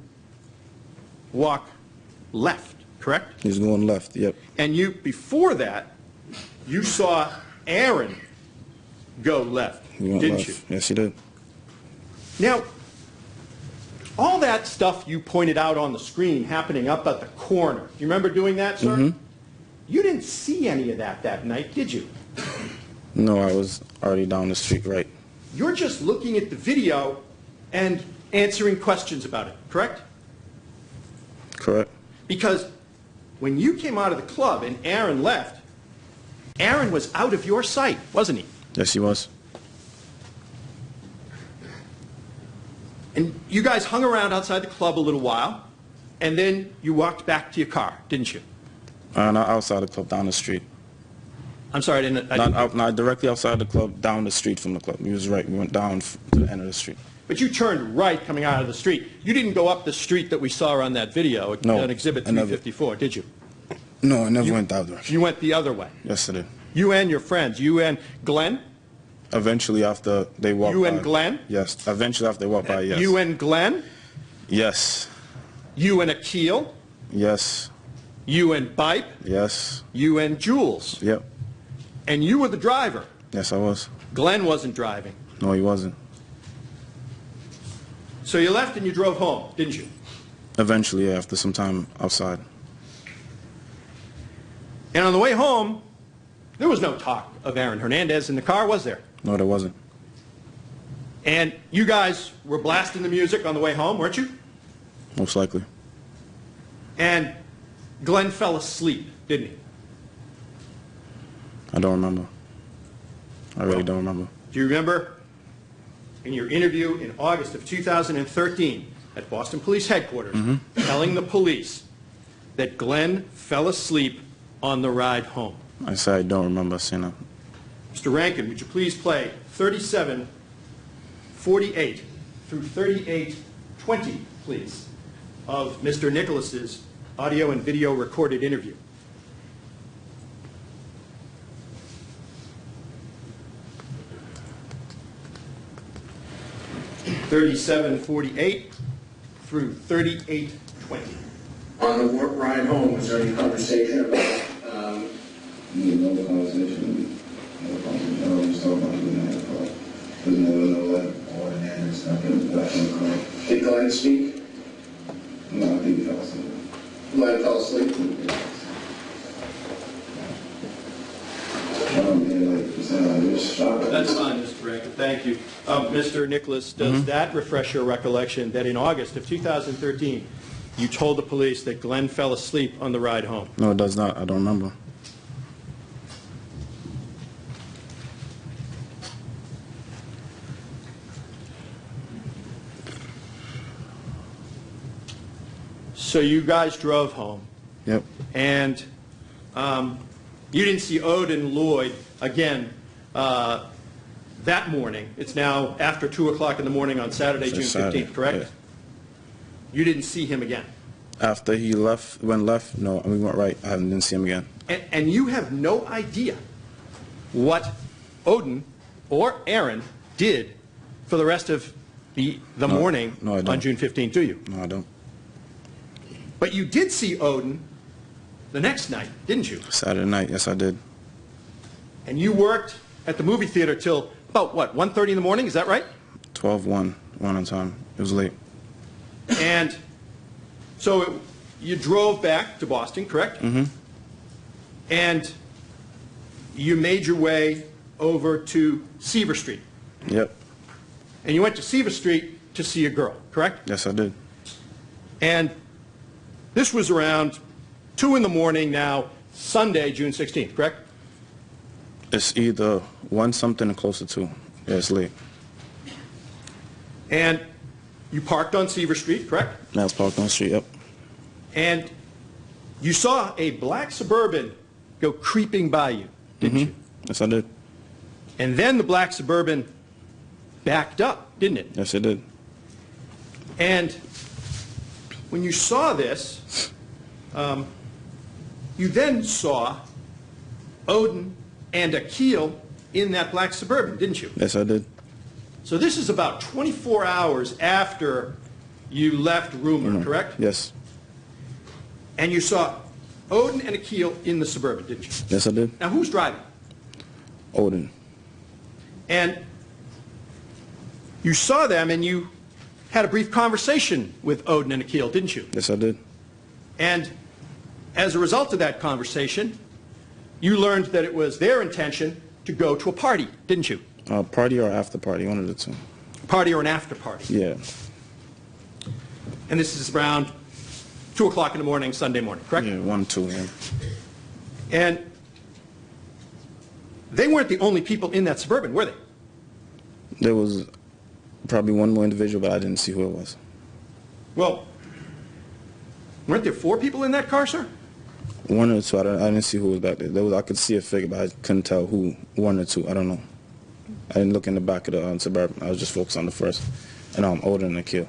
walk left, correct? He's going left, yep. And you, before that, you saw Aaron go left, He went didn't left. you? Yes, he did. Now, all that stuff you pointed out on the screen happening up at the corner, do you remember doing that, sir? Mm-hmm. You didn't see any of that night, did you? No, I was already down the street right. You're just looking at the video and answering questions about it, correct? Correct? Because when you came out of the club and Aaron left, Aaron was out of your sight, wasn't he? Yes, he was. And you guys hung around outside the club a little while, and then you walked back to your car, didn't you? Not outside the club, down the street. I'm sorry, I didn't. Not directly outside the club, down the street from the club. He was right. We went down to the end of the street. But you turned right coming out of the street. You didn't go up the street that we saw on that video, No, on Exhibit I never. 354, did you? No, I never went that direction. You went the other way. Yes, I did. You and your friends, you and Glenn? Eventually, after they walked by. You and Glenn? Yes. Eventually, after they walked by, yes. You and Glenn? Yes. You and Akil? Yes. You and Bipe? Yes. You and Jules? Yep. And you were the driver. Yes, I was. Glenn wasn't driving. No, he wasn't. So you left and you drove home, didn't you? Eventually, yeah, after some time outside. And on the way home, there was no talk of Aaron Hernandez in the car, was there? No, there wasn't. And you guys were blasting the music on the way home, weren't you? Most likely. And Glenn fell asleep, didn't he? I don't remember. I really don't remember. Do you remember in your interview in August of 2013 at Boston Police Headquarters telling the police that Glenn fell asleep on the ride home? I said I don't remember seeing that. Mr. Rankin, would you please play 37:48 through 38:20, please, of Mr. Nicholas's audio and video recorded interview. (37:48 through 38:20). On the ride home, was there any conversation about, No conversation. No conversation. I was talking about doing that car. There's no like ordinary stuff in the back of the car. did Glenn speak? No, I think he fell asleep. Glenn fell asleep? That's fine, Mr. Rankin, thank you. Mr. Nicholas, does that refresh your recollection that in August of 2013, you told the police that Glenn fell asleep on the ride home? No, it does not. I don't remember. So you guys drove home, Yep. and you didn't see Odin Lloyd again that morning. It's now after 2 o'clock in the morning on Saturday, So June Saturday, 15th, correct? yeah. You didn't see him again. After he left, no, we went right. I didn't see him again. And you have no idea what Odin or Aaron did for the rest of the No, morning no, I don't. on June 15th, do you? No, I don't. But you did see Odin the next night, didn't you? Saturday night, yes, I did. And you worked at the movie theater till about, what, 1:30 in the morning, is that right? 12:01, one on time. It was late. And so you drove back to Boston, correct? Mm-hmm. And you made your way over to Seaver Street. Yep. And you went to Seaver Street to see a girl, correct? Yes, I did. And this was around 2 in the morning now, Sunday, June 16th, correct? It's either 1 something or closer to. Yeah, it's late. And you parked on Seaver Street, correct? Now it's parked on the street, yep. And you saw a black Suburban go creeping by you, didn't you? Yes, I did. And then the black Suburban backed up, didn't it? Yes, it did. And when you saw this, you then saw Odin and Akil in that black Suburban, didn't you? Yes, I did. So this is about 24 hours after you left Rumor, correct? Yes. And you saw Odin and Akil in the Suburban, didn't you? Yes, I did. Now, who's driving? Odin. And you saw them and you had a brief conversation with Odin and Akil, didn't you? Yes, I did. And as a result of that conversation, you learned that it was their intention to go to a party, didn't you? Party or after party, one of the two. Party or an after party. Yeah. And this is around 2 o'clock in the morning, Sunday morning, correct? Yeah, 1, 2, yeah. And they weren't the only people in that Suburban, were they? There was probably one more individual, but I didn't see who it was. Well, weren't there 4 people in that car, sir? 1 or 2, I didn't see who was back there. I could see a figure, but I couldn't tell who, 1 or 2, I don't know. I didn't look in the back of the Suburban. I was just focused on the first. And I'm older than Akil.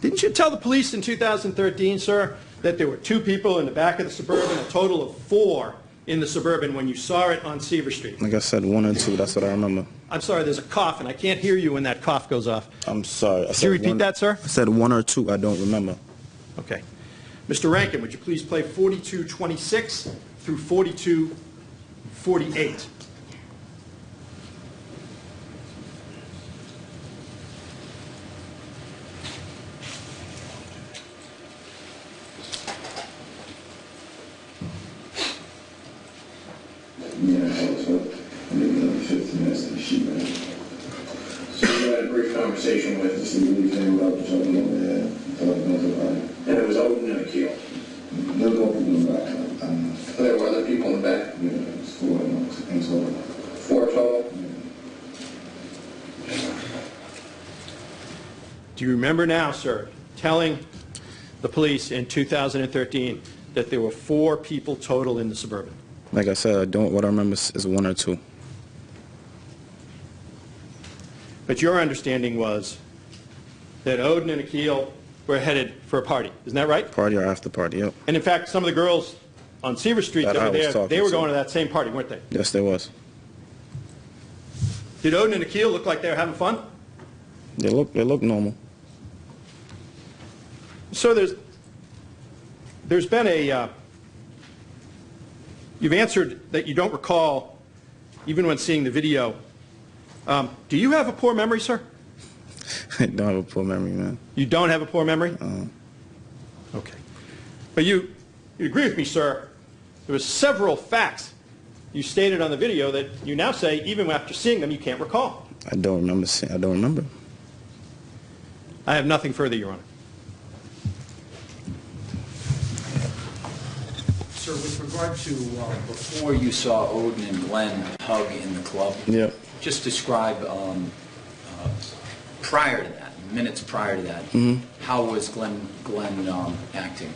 Didn't you tell the police in 2013, sir, that there were 2 people in the back of the Suburban, a total of 4 in the Suburban when you saw it on Seaver Street? Like I said, 1 or 2, that's what I remember. I'm sorry, there's a cough, and I can't hear you when that cough goes off. I'm sorry. Could you repeat that, sir? I said 1 or 2, I don't remember. Okay. Mr. Rankin, would you please play 4226 through 4248? Yeah, I was up. Maybe another 15 minutes to the sheet, man. So you had a brief conversation with, Just see what he came about to talk about that. Talking about it. and it was Odin and Akil. There's no people in the back. There were other people in the back, Yeah, it's 4 in total. 4 total. Do you remember now, sir, telling the police in 2013 that there were 4 people total in the Suburban? Like I said, I don't. What I remember is 1 or 2. But your understanding was that Odin and Akil were headed for a party. Isn't that right? Party or after party, yep. And in fact, some of the girls on Seaver Street That that I were was there, talking they were to. going to that same party, weren't they? Yes, there was. Did Odin and Akil look like they were having fun? They look normal. So there's been a, you've answered that you don't recall, even when seeing the video. Do you have a poor memory, sir? I don't have a poor memory, man. You don't have a poor memory? Okay. But you agree with me, sir, there were several facts you stated on the video that you now say, even after seeing them, you can't recall. I don't remember. I don't remember. I have nothing further, Your Honor. Sir, with regard to before you saw Odin and Glenn hug in the club, Yep. just describe prior to that, minutes prior to that, how was Glenn acting?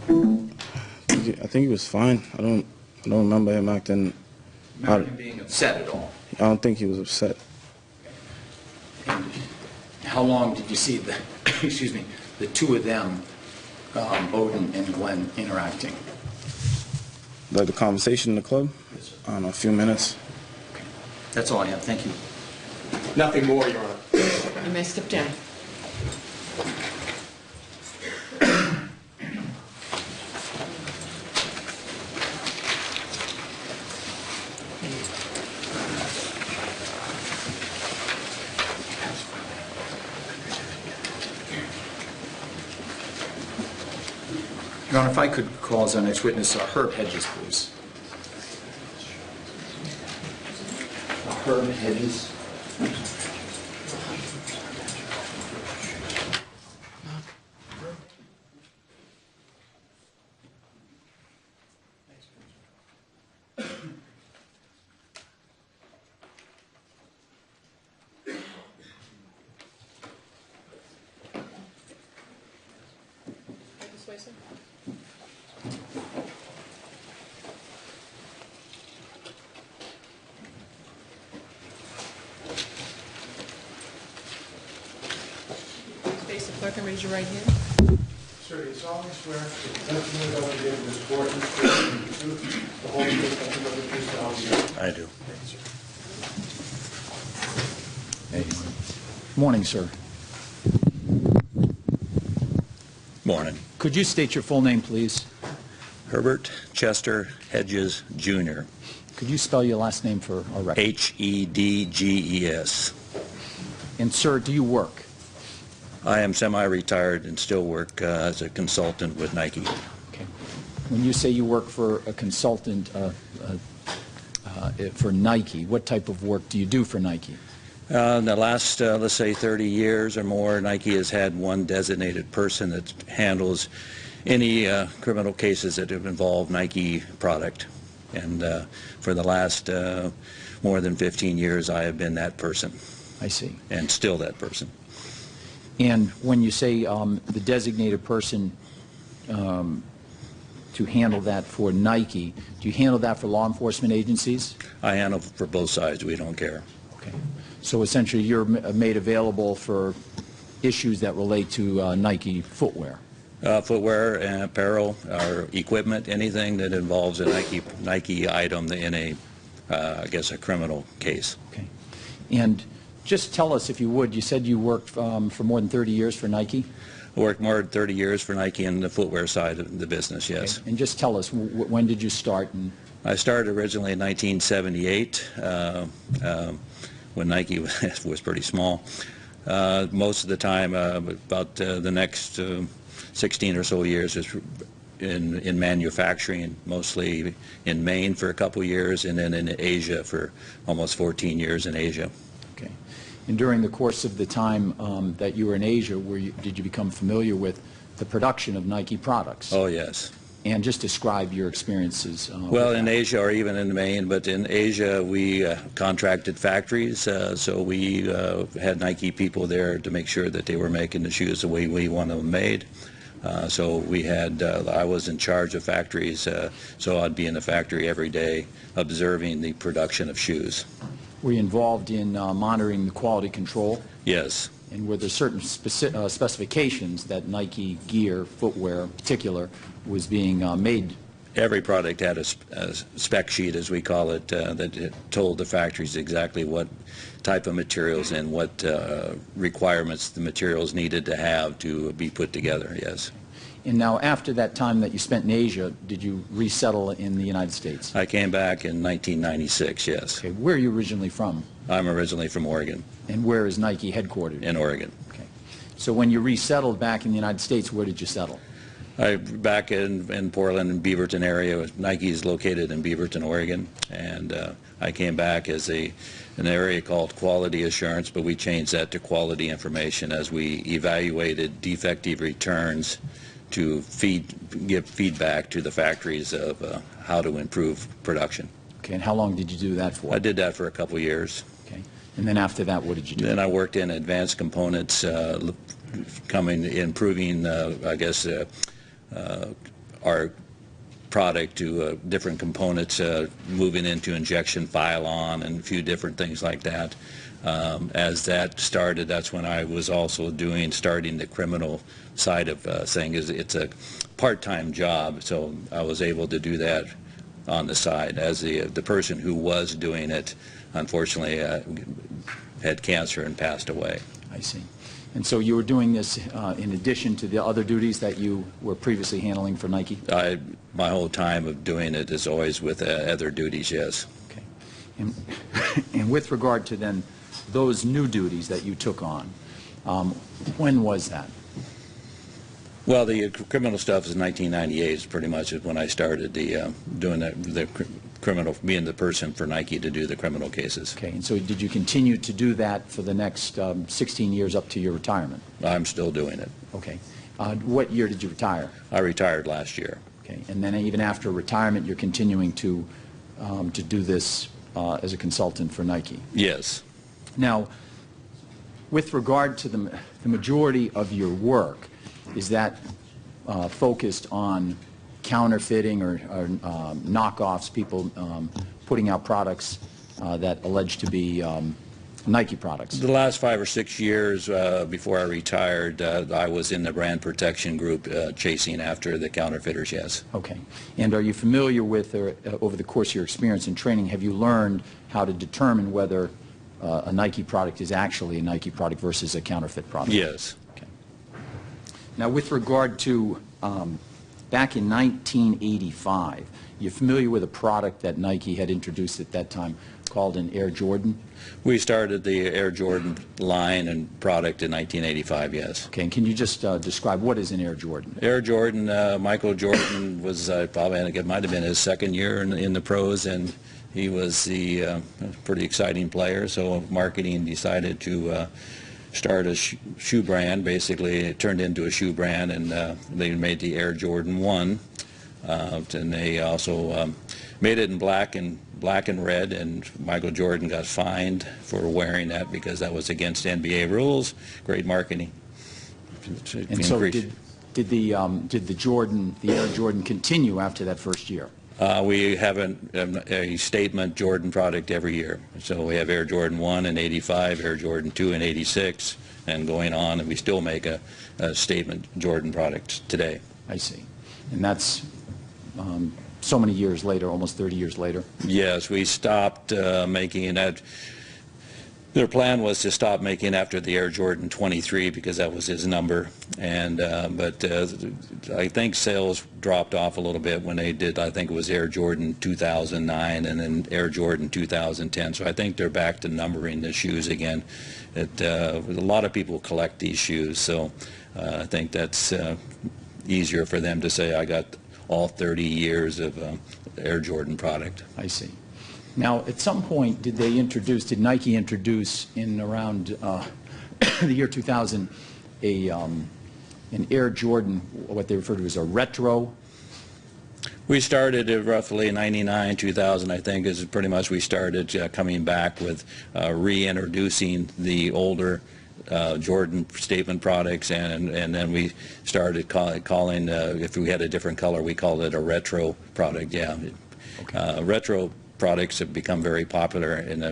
I think he was fine. I don't remember him acting. Remember him being upset at all? I don't think he was upset. And how long did you see the, excuse me, the 2 of them, Odin and Glenn, interacting? Like the conversation in the club? I don't know, a few minutes. Okay. That's all I have. Thank you. Nothing more, Your Honor. You may step down. Your Honor, if I could call as our next witness, Herb Hedges, please. Herb Hedges. Face the clerk and raise your right hand. Sir, do you solemnly swear that the testimony that will give in this court is true, the truth, the whole truth, nothing but the truth, so help you God? I do. Thank you, sir. Hey. Morning, sir. Morning. Could you state your full name, please? Herbert Chester Hedges, Jr. Could you spell your last name for our record? Hedges. And, sir, do you work? I am semi-retired and still work as a consultant with Nike. Okay. When you say you work for a consultant for Nike, what type of work do you do for Nike? In the last, let's say, 30 years or more, Nike has had one designated person that handles any criminal cases that have involved Nike product. And for the last more than 15 years, I have been that person. I see. And still that person. And when you say the designated person to handle that for Nike, do you handle that for law enforcement agencies? I handle for both sides. We don't care. Okay. So essentially you're made available for issues that relate to Nike footwear? Footwear and apparel, or equipment, anything that involves a Nike item in a, I guess, a criminal case. Okay. And just tell us, if you would, you said you worked for more than 30 years for Nike? I worked more than 30 years for Nike in the footwear side of the business, yes. Okay. And just tell us, when did you start? And I started originally in 1978 when Nike was pretty small. Most of the time, about the next 16 or so years was in manufacturing, mostly in Maine for a couple years, and then in Asia for almost 14 years in Asia. okay. And during the course of the time that you were in Asia, did you become familiar with the production of Nike products? Oh, yes. And just describe your experiences. Well, in Asia or even in Maine, but in Asia we contracted factories, so we had Nike people there to make sure that they were making the shoes the way we want them made. So we had, I was in charge of factories, so I'd be in the factory every day observing the production of shoes. Were you involved in monitoring the quality control? Yes. And were there certain specifications that Nike gear, footwear in particular, was being made? Every product had a spec sheet, as we call it, that told the factories exactly what type of materials and what requirements the materials needed to have to be put together, yes. And now, after that time that you spent in Asia, did you resettle in the United States? I came back in 1996, yes. Okay. Where are you originally from? I'm originally from Oregon. And where is Nike headquartered? In Oregon. Okay. So when you resettled back in the United States, where did you settle? Back in Portland and Beaverton area. Nike is located in Beaverton, Oregon, and I came back as an area called quality assurance, but we changed that to quality information as we evaluated defective returns to give feedback to the factories of how to improve production. Okay, and how long did you do that for? I did that for a couple of years. Okay, and then after that, what did you do? Then I worked in advanced components, improving, I guess, our product to different components, moving into injection pile-on and a few different things like that. As that started, that's when I was also starting the criminal side of things. It's a part-time job, so I was able to do that on the side. As the person who was doing it, unfortunately had cancer and passed away. I see. And so you were doing this in addition to the other duties that you were previously handling for Nike? My whole time of doing it is always with other duties, yes. Okay. And with regard to then those new duties that you took on, when was that? Well, the criminal stuff is 1998 is pretty much when I started doing the criminal, being the person for Nike to do the criminal cases. Okay, and so did you continue to do that for the next 16 years up to your retirement? I'm still doing it. Okay. What year did you retire? I retired last year. Okay, and then even after retirement, you're continuing to do this as a consultant for Nike? Yes. Now, with regard to the majority of your work, is that focused on counterfeiting or knockoffs, people putting out products that allege to be Nike products? The last 5 or 6 years before I retired, I was in the brand protection group chasing after the counterfeiters, yes. Okay. And are you familiar with, over the course of your experience and training, have you learned how to determine whether a Nike product is actually a Nike product versus a counterfeit product? Yes. Okay. Now, with regard to back in 1985, you're familiar with a product that Nike had introduced at that time called an Air Jordan? We started the Air Jordan line and product in 1985, yes. Okay, and can you just describe what is an Air Jordan? Air Jordan, Michael Jordan was probably, I think it might have been his second year in the pros, and he was the pretty exciting player, so marketing decided to start a shoe brand. Basically, it turned into a shoe brand, and they made the Air Jordan 1, and they also made it in black and red, and Michael Jordan got fined for wearing that because that was against NBA rules. Great marketing. And so did the Air Jordan continue after that first year? We have a statement Jordan product every year. So we have Air Jordan 1 in 85, Air Jordan 2 in 86, and going on, and we still make a statement Jordan product today. I see. And that's so many years later, almost 30 years later? Yes, we stopped making that. Their plan was to stop making after the Air Jordan 23 because that was his number, and but I think sales dropped off a little bit when they did. I think it was Air Jordan 2009 and then Air Jordan 2010. So I think they're back to numbering the shoes again. A lot of people collect these shoes, so I think that's easier for them to say I got all 30 years of Air Jordan product. I see. Now, at some point, did Nike introduce in around the year 2000 an Air Jordan, what they refer to as a retro? We started at roughly 99, 2000, I think, is pretty much we started coming back with reintroducing the older Jordan statement products, and then we started calling, if we had a different color, we called it a retro product, yeah. Okay. Retro products have become very popular, and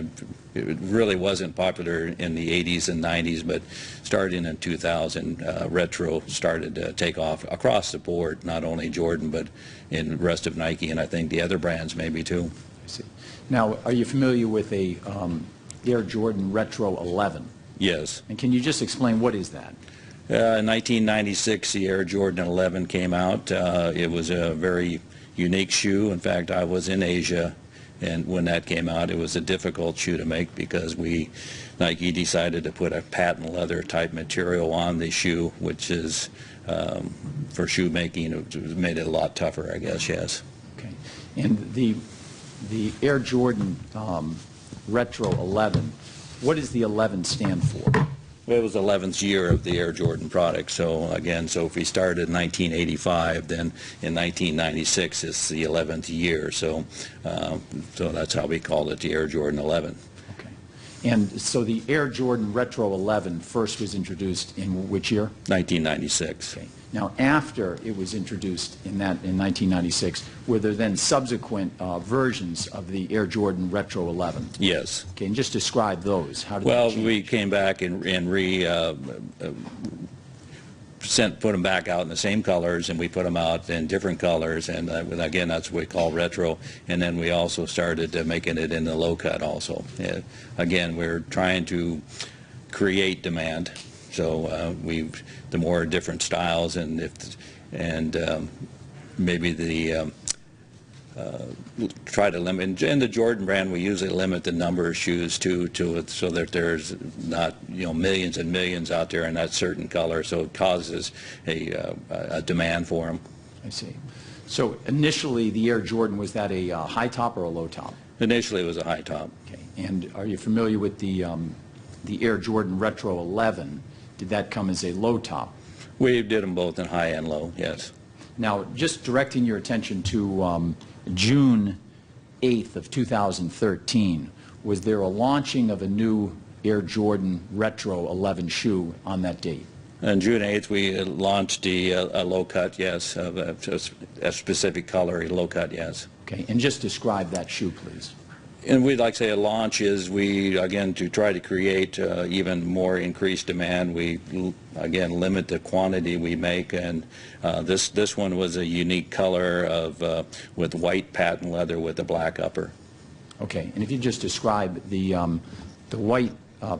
it really wasn't popular in the 80s and 90s, but starting in 2000, retro started to take off across the board, not only Jordan, but in the rest of Nike, and I think the other brands maybe too. I see. Now, are you familiar with a Air Jordan Retro 11? Yes. And can you just explain what is that? In 1996, the Air Jordan 11 came out. It was a very unique shoe. In fact, I was in Asia, and when that came out, it was a difficult shoe to make because Nike decided to put a patent leather type material on the shoe, which is, for shoe making, it made it a lot tougher, I guess, yes. Okay. And the Air Jordan Retro 11, what does the 11 stand for? It was the 11th year of the Air Jordan product. So again, so if we started in 1985, then in 1996 it's the 11th year. So so that's how we called it the Air Jordan 11. Okay. And so the Air Jordan Retro 11 first was introduced in which year? 1996. Okay. Now, after it was introduced in 1996, were there then subsequent versions of the Air Jordan Retro 11? Yes. Okay, and just describe those. How did Well, they change? we came back and put them back out in the same colors, and we put them out in different colors, and again, that's what we call retro. And then we also started making it in the low cut also. Again, we're trying to create demand, so the more different styles, and maybe the try to limit. In the Jordan brand, we usually limit the number of shoes to it, so that there's not millions and millions out there in that certain color, so it causes a demand for them. I see. So initially, the Air Jordan, was that a high top or a low top? Initially, it was a high top. Okay. And are you familiar with the Air Jordan Retro 11? Did that come as a low top? We did them both in high and low, yes. Now, just directing your attention to June 8th of 2013, was there a launching of a new Air Jordan Retro 11 shoe on that date? On June 8th, we launched a low cut, yes, a specific color, a low cut, yes. Okay, and just describe that shoe, please. And we'd like to say a launch is again, to try to create even more increased demand, we, again, limit the quantity we make, and this one was a unique color with white patent leather with a black upper. Okay, and if you just describe the white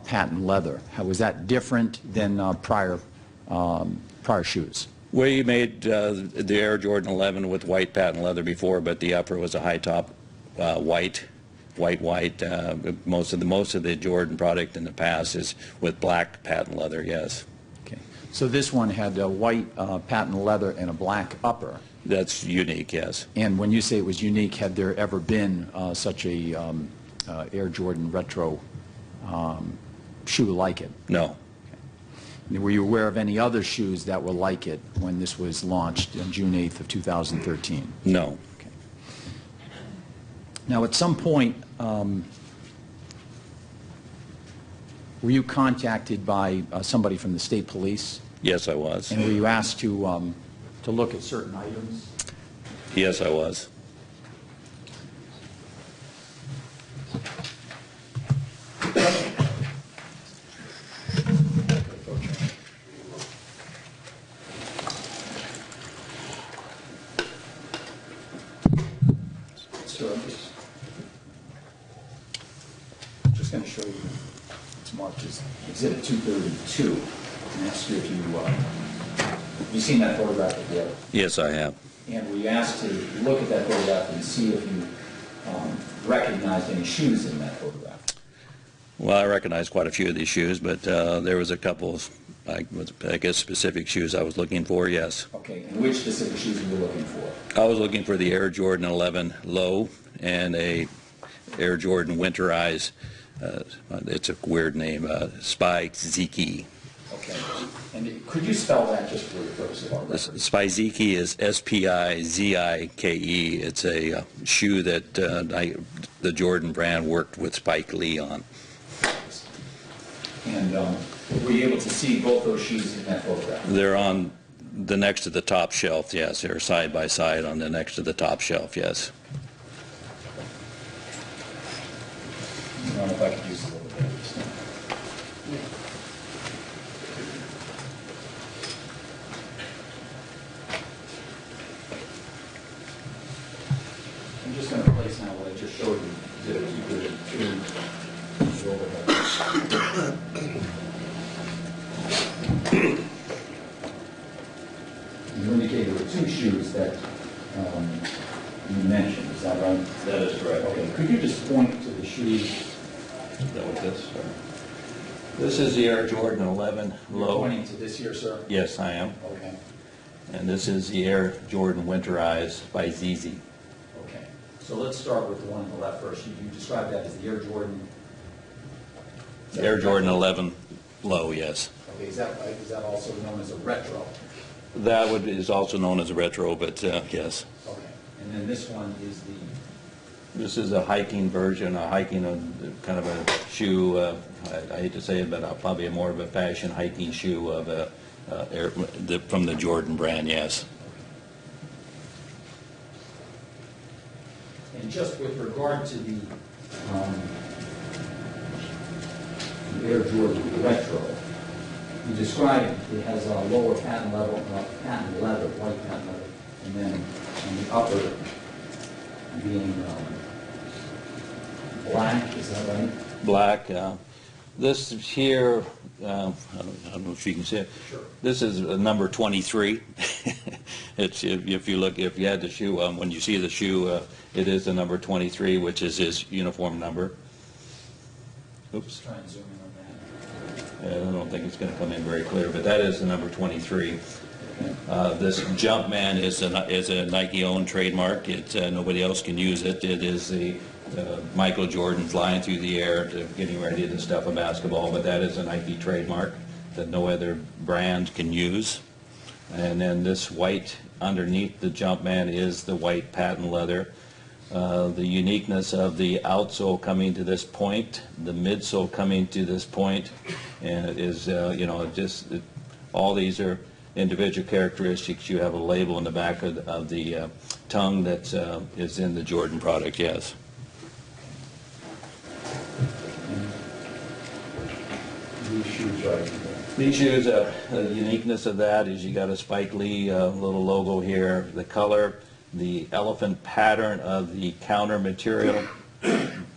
patent leather, how was that different than prior shoes? We made the Air Jordan 11 with white patent leather before, but the upper was a high top white. Most of the Jordan product in the past is with black patent leather, yes. Okay. So this one had a white patent leather and a black upper. That's unique, yes. And when you say it was unique, had there ever been such a Air Jordan Retro shoe like it? No. Okay. Were you aware of any other shoes that were like it when this was launched on June 8th of 2013? No. Okay. Now, at some point, were you contacted by somebody from the state police? Yes, I was. And were you asked to look at certain items? Yes, I was. So I'm just going to show you, it's marked as Exhibit 232, and ask you if you've seen that photograph before. Yes, I have. And we asked to look at that photograph and see if you recognized any shoes in that photograph. Well, I recognize quite a few of these shoes, but there was a couple, I guess, specific shoes I was looking for, yes. Okay, and which specific shoes were you looking for? I was looking for the Air Jordan 11 low and a Air Jordan Winterize, it's a weird name, Spike-Ziki. Okay, and could you spell that just for the purpose of our record? Spike-Ziki is S-P-I-Z-I-K-E. It's a shoe that the Jordan brand worked with Spike Lee on. And were you able to see both those shoes in that photograph? They're on the next to the top shelf, yes. They're side by side on the next to the top shelf, yes. I don't know if I could use a little bit of this now. I'm just going to place now what I just showed you. You indicated there were two shoes that you mentioned, is that right? That is correct. Okay, could you just point to the shoes? Is that what this? This is the Air Jordan 11 You're low. pointing to this here, sir? Yes, I am. Okay, And this is the Air Jordan Winterize by ZZ. okay. So let's start with the one on the left first. You described that as the Air Jordan. Air Jordan 11 low, yes. Okay, is that also known as a retro? That is also known as a retro, but yes. Okay, and then this one is the, This is a hiking version, kind of a shoe, I hate to say it, but probably more of a fashion hiking shoe of from the Jordan brand, yes. and just with regard to the Air Jordan retro, you described, it has a lower patent level, patent leather, white patent leather, and then on the upper being black, is that right? Black. This here, I don't know if you can see it. Sure. This is number 23. It's, if you had the shoe, when you see the shoe, it is the number 23, which is his uniform number. Oops. Try and zoom in on that. I don't think it's going to come in very clear, but that is the number 23. This Jumpman is a Nike-owned trademark. Nobody else can use it. It is the Michael Jordan flying through the air to getting ready to stuff a basketball, but that is a Nike trademark that no other brand can use. And then this white underneath the Jumpman is the white patent leather. The uniqueness of the outsole coming to this point, the midsole coming to this point, and it is, all these are individual characteristics. You have a label in the back of the tongue that is in the Jordan product, yes. These shoes right here. These shoes, the uniqueness of that is you got a Spike Lee little logo here. The color, the elephant pattern of the counter material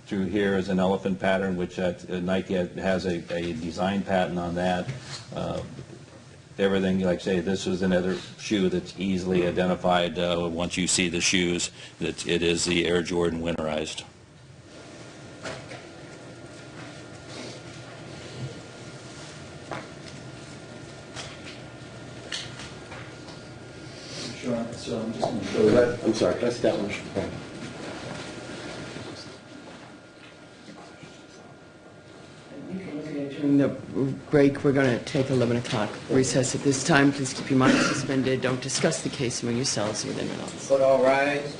through here is an elephant pattern, which Nike has a design patent on that. Everything, like I say, this is another shoe that's easily identified once you see the shoes, that it is the Air Jordan winterized. Sure, so I'm just going to show that. I'm sorry, that's that one. During the break, we're going to take 11 o'clock recess at this time. Please keep your minds suspended. Don't discuss the case among yourselves with anyone else. But all rise.